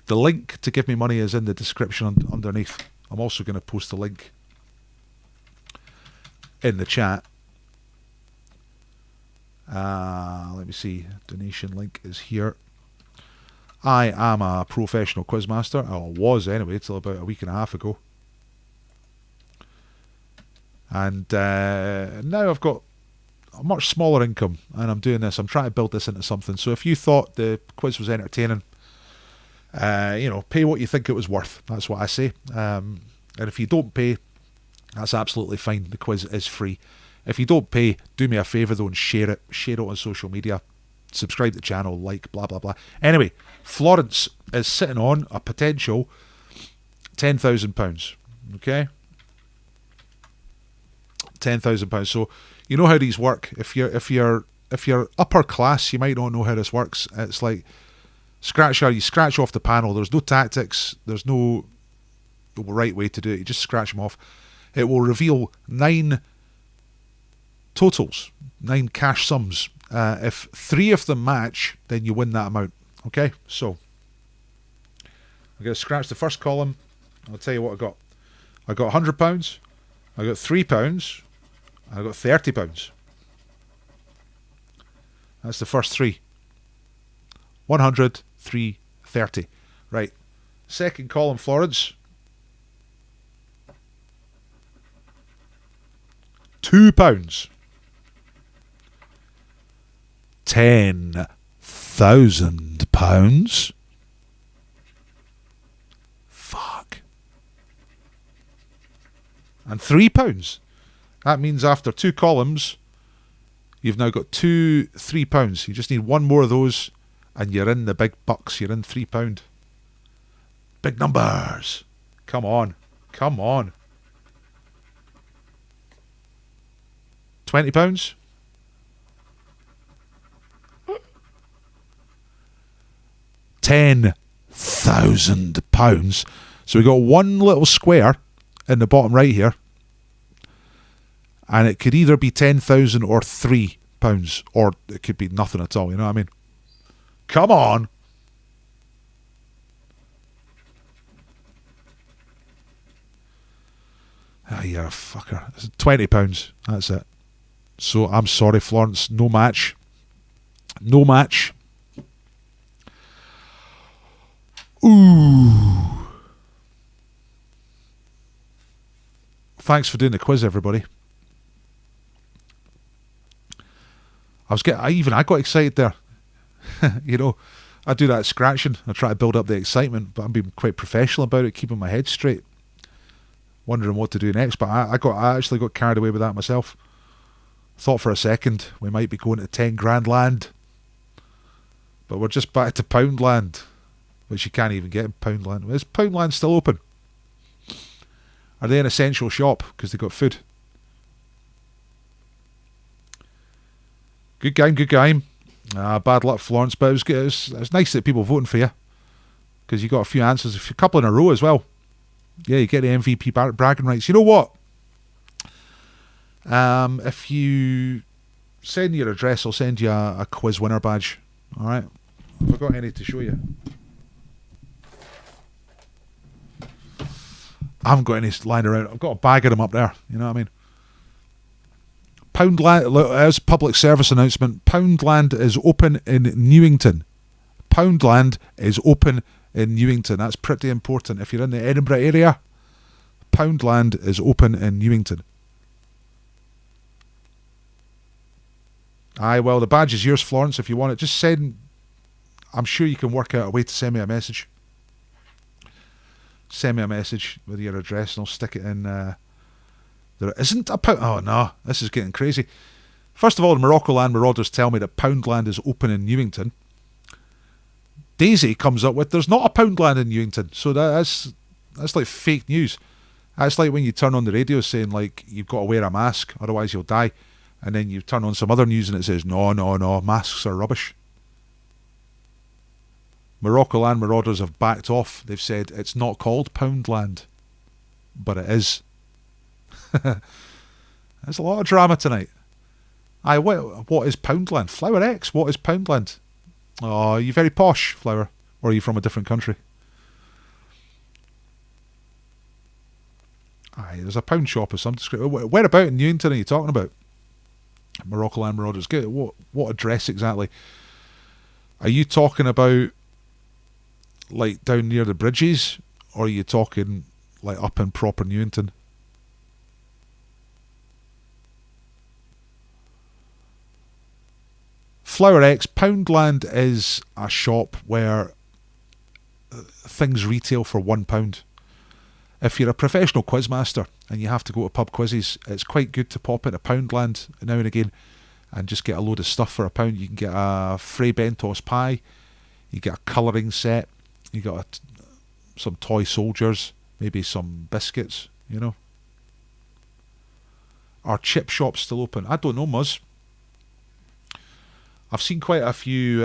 The link to give me money is in the description underneath. I'm also going to post the link in the chat. Let me see. Donation link is here. I am a professional quizmaster. I was anyway, till about a week and a half ago. And now I've got a much smaller income, and I'm doing this. I'm trying to build this into something. So if you thought the quiz was entertaining, you know, pay what you think it was worth. That's what I say. And if you don't pay, that's absolutely fine. The quiz is free. If you don't pay, do me a favour though and share it. Share it on social media. Subscribe to the channel, like, blah, blah, blah. Anyway, Florence is sitting on a potential £10,000. Okay? £10,000. So you know how these work. If you're upper class, you might not know how this works. It's like you scratch off the panel. There's no tactics. There's no right way to do it. You just scratch them off. It will reveal 9 totals, 9 cash sums. If 3 of them match, then you win that amount. Okay, so I'm going to scratch the first column. I'll tell you what I got. I got £100. I got £3. I got £30. That's the first 3. 100, 3, 30. Right. Second column, Florence. £2. £10,000. Fuck. And £3. That means after 2 columns, you've now got 2 £3. You just need 1 more of those, and you're in the big bucks. You're in £3. Big numbers. Come on. Come on. £20. £10,000. So we got 1 little square in the bottom right here, and it could either be 10,000 or £3, or it could be nothing at all. You know what I mean? Come on. Ah, you're a fucker. It's £20. That's it. So I'm sorry, Florence. No match. No match. Ooh. Thanks for doing the quiz, everybody. I got excited there. You know, I do that scratching. I try to build up the excitement, but I'm being quite professional about it, keeping my head straight, wondering what to do next. But I actually got carried away with that myself. Thought for a second we might be going to 10 grand land, but we're just back to pound land, which you can't even get in pound land. Is pound land still open? Are they an essential shop because they got food? Good game. Bad luck, Florence, but it's nice that people voting for you, because you got a few answers, a couple in a row as well. Yeah, you get the MVP bragging rights. You know what? If you send your address, I'll send you a quiz winner badge. All right. Have I got any to show you? I haven't got any lying around. I've got a bag of them up there. You know what I mean? Poundland, as public service announcement, Poundland is open in Newington. Poundland is open in Newington. That's pretty important. If you're in the Edinburgh area, Poundland is open in Newington. Aye, well, the badge is yours, Florence. If you want it, just send. I'm sure you can work out a way to send me a message. Send me a message with your address and I'll stick it in. There isn't a pound. Oh no, this is getting crazy. First of all, the Morocco Land Marauders tell me that Poundland is open in Newington. Daisy comes up with there's not a Poundland in Newington, so that's like fake news. That's like when you turn on the radio saying like you've got to wear a mask, otherwise you'll die, and then you turn on some other news and it says no, masks are rubbish. Morocco Land Marauders have backed off. They've said it's not called Poundland, but it is. There's a lot of drama tonight. What is Poundland? Flower X, what is Poundland? Oh, are you very posh, Flower? Or are you from a different country? Aye, there's a pound shop of some description. Where about in Newington are you talking about? Morocco Land Marauders. What address exactly? Are you talking about like down near the bridges? Or are you talking like up in proper Newington? Flower X, Poundland is a shop where things retail for £1. If you're a professional quizmaster and you have to go to pub quizzes, it's quite good to pop into Poundland now and again and just get a load of stuff for £1. You can get a Frey Bentos pie, you get a colouring set, you got some toy soldiers, maybe some biscuits, you know. Are chip shops still open? I don't know, Muzz. I've seen quite a few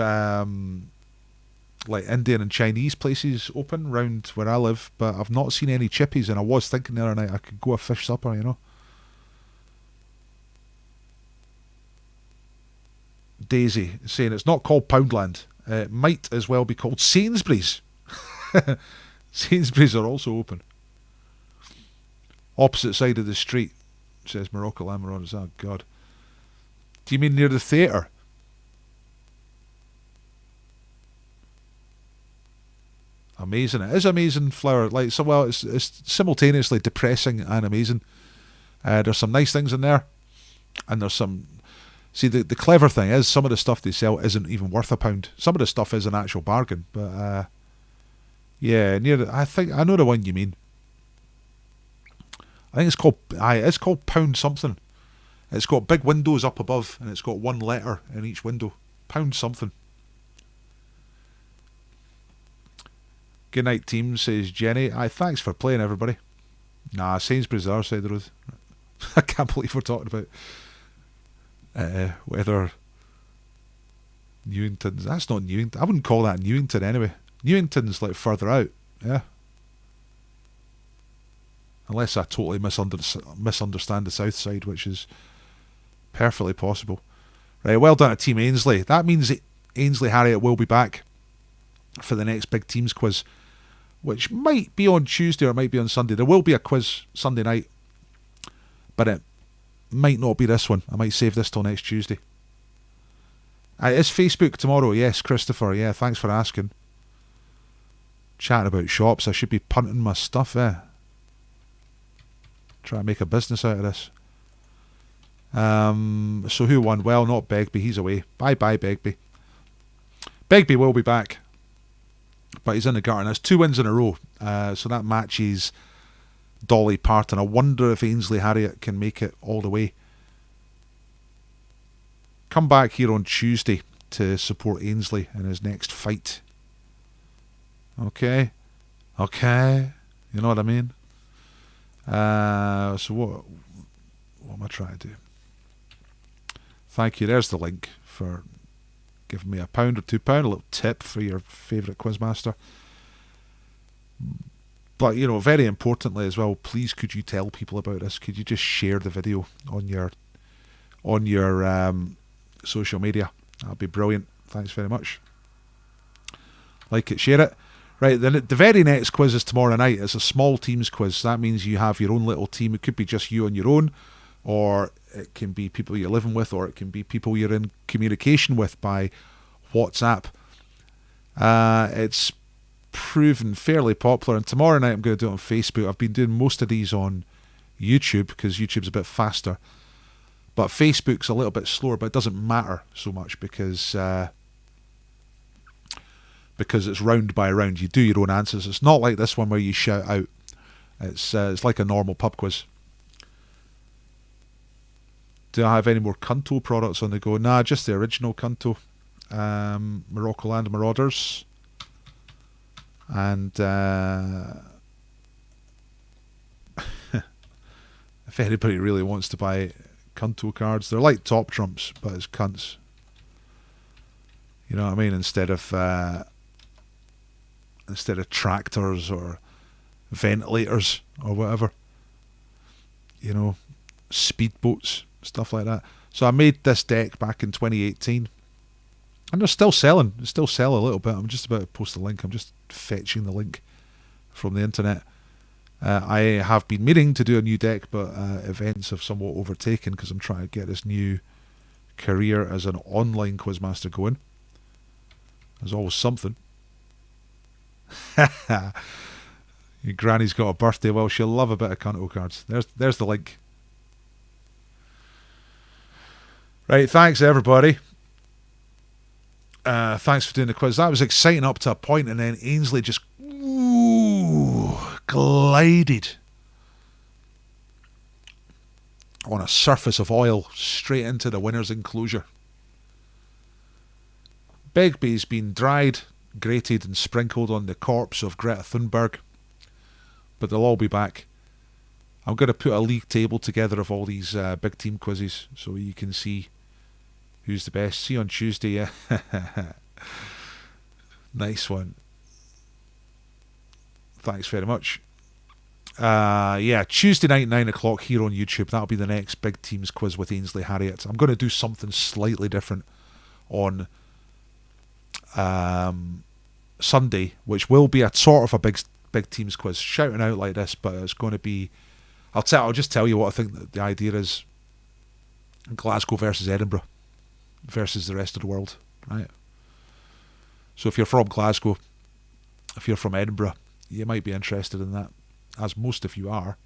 like Indian and Chinese places open round where I live, but I've not seen any chippies, and I was thinking the other night I could go a fish supper, you know. Daisy saying it's not called Poundland. It might as well be called Sainsbury's. Sainsbury's are also open. Opposite side of the street, says Morocco Land Marauders. Oh God. Do you mean near the theatre? Amazing. It is amazing, Flower. Like, so, well, it's simultaneously depressing and amazing. There's some nice things in there, and there's some. See, the clever thing is some of the stuff they sell isn't even worth £1. Some of the stuff is an actual bargain, but yeah, I think I know the one you mean. I think it's called Pound something. It's got big windows up above, and it's got one letter in each window. Pound something. Good night, team, says Jenny. Aye, thanks for playing, everybody. Nah, Sainsbury's the other side of the road. I can't believe we're talking about whether Newington's. That's not Newington. I wouldn't call that Newington anyway. Newington's like further out, yeah. Unless I totally misunderstand the south side, which is perfectly possible. Right, well done to Team Ainsley. That means that Ainsley Harriet will be back for the next big teams quiz, which might be on Tuesday or it might be on Sunday. There will be a quiz Sunday night, but it might not be this one. I might save this till next Tuesday. It's Facebook tomorrow. Yes, Christopher. Yeah, thanks for asking. Chatting about shops. I should be punting my stuff, Try to make a business out of this. So who won? Well, not Begbie. He's away. Bye-bye, Begbie. Begbie will be back, but he's in the gutter. That's 2 wins in a row. So that matches Dolly Parton. I wonder if Ainsley Harriott can make it all the way. Come back here on Tuesday to support Ainsley in his next fight. Okay? You know what I mean? So what am I trying to do? Thank you. There's the link for giving me £1 or £2, a little tip for your favourite Quizmaster. But, you know, very importantly as well, please could you tell people about this? Could you just share the video on your social media? That'd be brilliant. Thanks very much. Like it, share it. Right, the very next quiz is tomorrow night. It's a small teams quiz. That means you have your own little team. It could be just you on your own, or it can be people you're living with, or it can be people you're in communication with by WhatsApp. It's proven fairly popular, and tomorrow night I'm going to do it on Facebook. I've been doing most of these on YouTube because YouTube's a bit faster, but Facebook's a little bit slower, but it doesn't matter so much because it's round by round. You do your own answers. It's not like this one where you shout out. It's like a normal pub quiz. Do I have any more Cunto products on the go? Nah, just the original Cunto. Morocco Land Marauders. And if anybody really wants to buy Cunto cards, they're like Top Trumps, but it's cunts. You know what I mean? Instead of tractors or ventilators or whatever, you know, speedboats, stuff like that. So I made this deck back in 2018, and they're still selling. They still sell a little bit. I'm just about to post the link. I'm just fetching the link from the internet. I have been meaning to do a new deck, but events have somewhat overtaken because I'm trying to get this new career as an online Quizmaster going. There's always something. Your granny's got a birthday. Well, she'll love a bit of Cunto cards. There's the link. Right, thanks everybody. Thanks for doing the quiz. That was exciting up to a point, and then Ainsley just glided on a surface of oil straight into the winner's enclosure. Begbie's been dried, grated and sprinkled on the corpse of Greta Thunberg, but they'll all be back. I'm going to put a league table together of all these big team quizzes so you can see who's the best. See you on Tuesday. Nice one. Thanks very much. Tuesday night 9 o'clock here on YouTube. That'll be the next big teams quiz with Ainsley Harriott. I'm going to do something slightly different on Sunday, which will be a sort of a big teams quiz, shouting out like this, but it's going to be, I'll just tell you what I think that the idea is. Glasgow versus Edinburgh versus the rest of the world, right? So if you're from Glasgow, if you're from Edinburgh, you might be interested in that, as most of you are.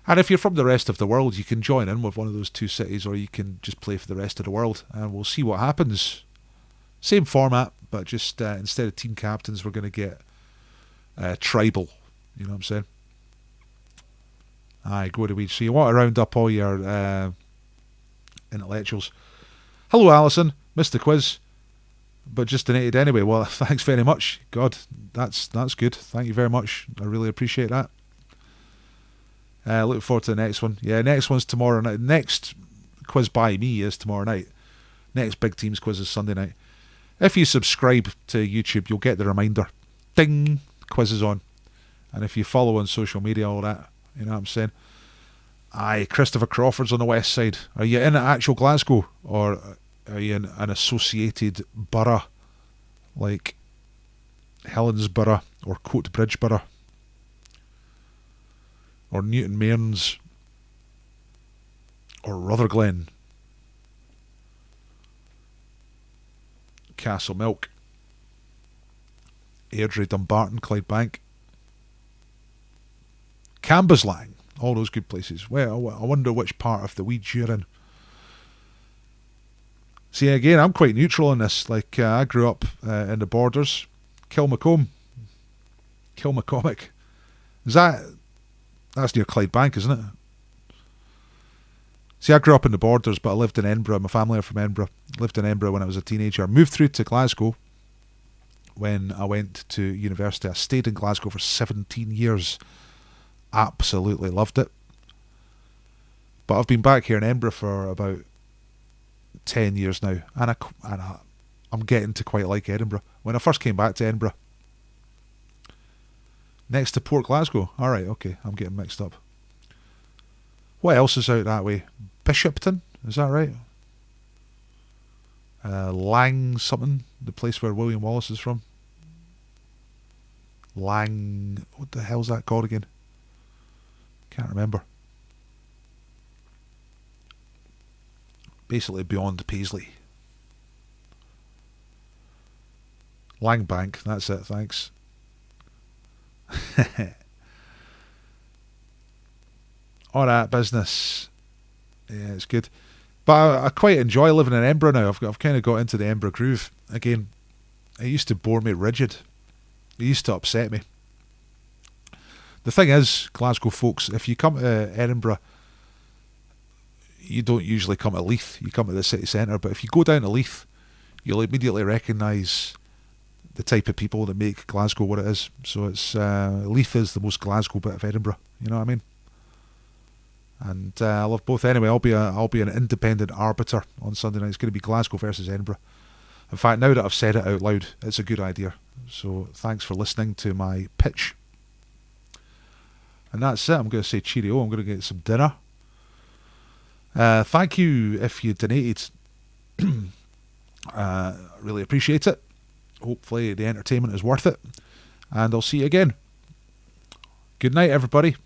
And if you're from the rest of the world, you can join in with one of those two cities, or you can just play for the rest of the world, and we'll see what happens. Same format, but just instead of team captains, we're going to get tribal. You know what I'm saying? Aye, go to weed. So you want to round up all your intellectuals. Hello, Alison. Missed the quiz, but just donated anyway. Well, thanks very much. God, that's good. Thank you very much. I really appreciate that. Looking forward to the next one. Yeah, next one's tomorrow night. Next quiz by me is tomorrow night. Next big teams quiz is Sunday night. If you subscribe to YouTube, you'll get the reminder. Ding! Quiz is on. And if you follow on social media, all that, you know what I'm saying? Aye, Christopher Crawford's on the west side. Are you in actual Glasgow, or are you in an associated borough like Helensburgh or Coatbridgeborough or Newton Mearns or Rutherglen, Castlemilk, Airdrie, Dumbarton, Clydebank, Cambuslang, all those good places? Well, I wonder which part of the weeds you're in. See, again, I'm quite neutral in this. Like, I grew up in the borders. Kilmacombe. Kilmacomic. That's near Clydebank, isn't it? See, I grew up in the borders, but I lived in Edinburgh. My family are from Edinburgh. Lived in Edinburgh when I was a teenager. Moved through to Glasgow when I went to university. I stayed in Glasgow for 17 years. Absolutely loved it. But I've been back here in Edinburgh for about 10 years now. And I'm getting to quite like Edinburgh. When I first came back to Edinburgh, next to Port Glasgow. Alright, okay, I'm getting mixed up. What else is out that way? Bishopton, is that right? Lang something, the place where William Wallace is from. Lang, what the hell's that called again? Can't remember. Basically beyond Paisley. Langbank, that's it, thanks. Alright, business. Yeah, it's good. But I quite enjoy living in Edinburgh now. I've kind of got into the Edinburgh groove. Again, it used to bore me rigid. It used to upset me. The thing is, Glasgow folks, if you come to Edinburgh, you don't usually come to Leith. You come to the city centre. But if you go down to Leith, you'll immediately recognise the type of people that make Glasgow what it is. So it's Leith is the most Glasgow bit of Edinburgh. You know what I mean? And I love both. Anyway, I'll be an independent arbiter on Sunday night. It's going to be Glasgow versus Edinburgh. In fact, now that I've said it out loud, it's a good idea. So thanks for listening to my pitch. And that's it. I'm going to say cheerio. I'm going to get some dinner. Thank you if you donated. Really appreciate it. Hopefully the entertainment is worth it. And I'll see you again. Good night, everybody.